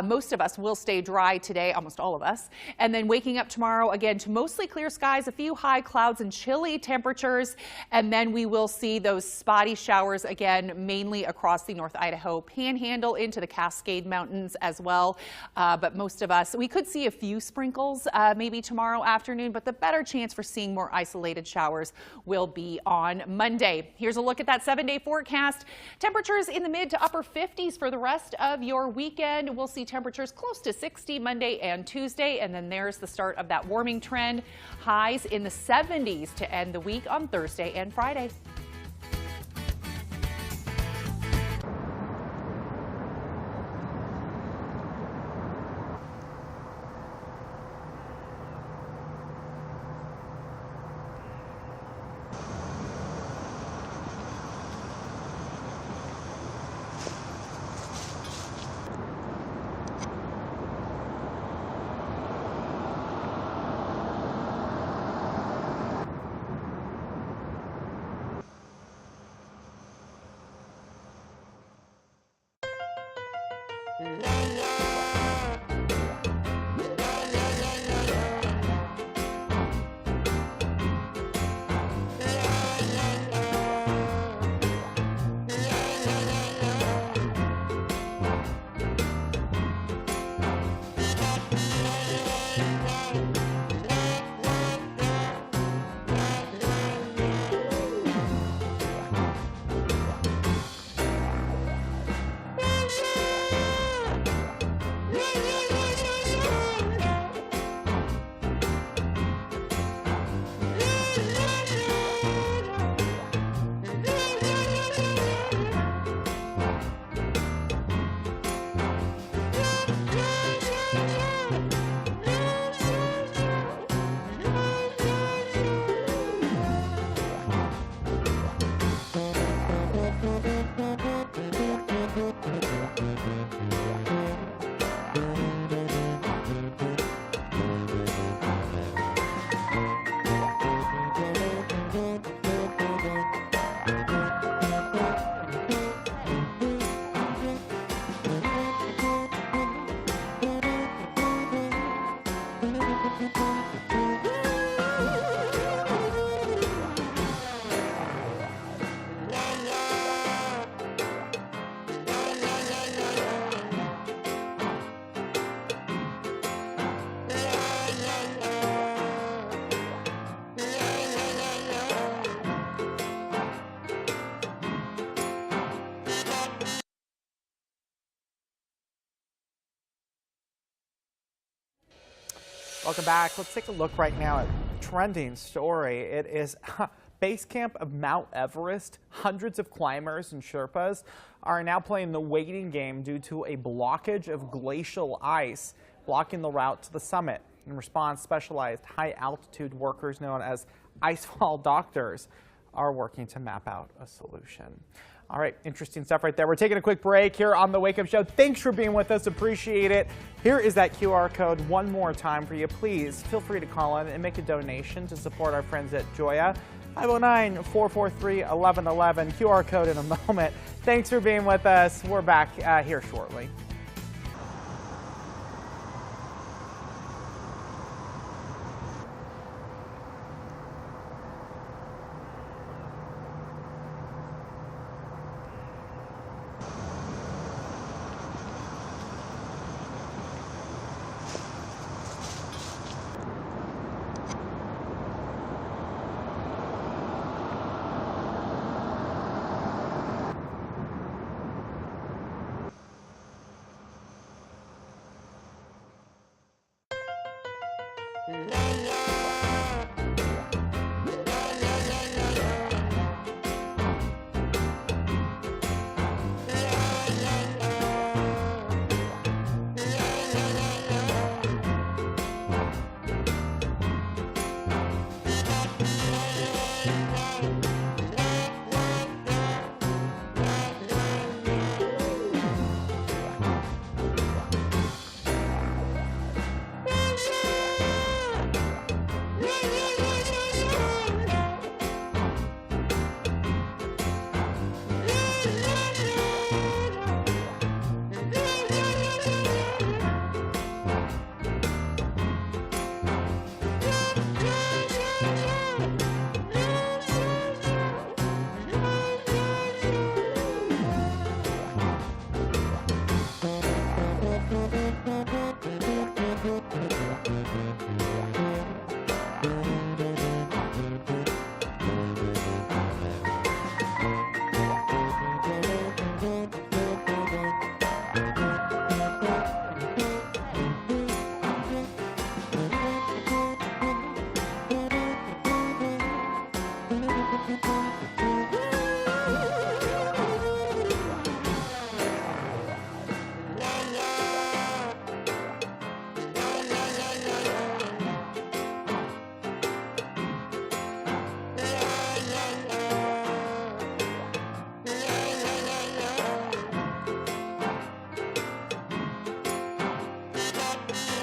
Most of us will stay dry today, almost all of us. And then waking up tomorrow again to mostly clear skies, a few high clouds and chilly temperatures. And then we will see those spotty showers again, mainly across the North Idaho Panhandle into the Cascade Mountains as well. But most of us, we could see a few sprinkles maybe tomorrow afternoon, but the better chance for seeing more isolated showers will be on Monday. Here's a look at that 7-day forecast. Temperatures in the mid to upper 50s for the rest of your weekend. We'll see temperatures close to 60 Monday and Tuesday, and then there's the start of that warming trend. Highs in the 70s to end the week on Thursday and Friday. Welcome back. Let's take a look right now at a trending story. It is base camp of Mount Everest. Hundreds of climbers and Sherpas are now playing the waiting game due to a blockage of glacial ice blocking the route to the summit. In response, specialized high-altitude workers known as icefall doctors are working to map out a solution. All right, interesting stuff right there. We're taking a quick break here on the Wake Up Show. Thanks for being with us. Appreciate it. Here is that QR code one more time for you. Please feel free to call in and make a donation to support our friends at Joya. 509-443-1111. QR code in a moment. Thanks for being with us. We're back here shortly. Local.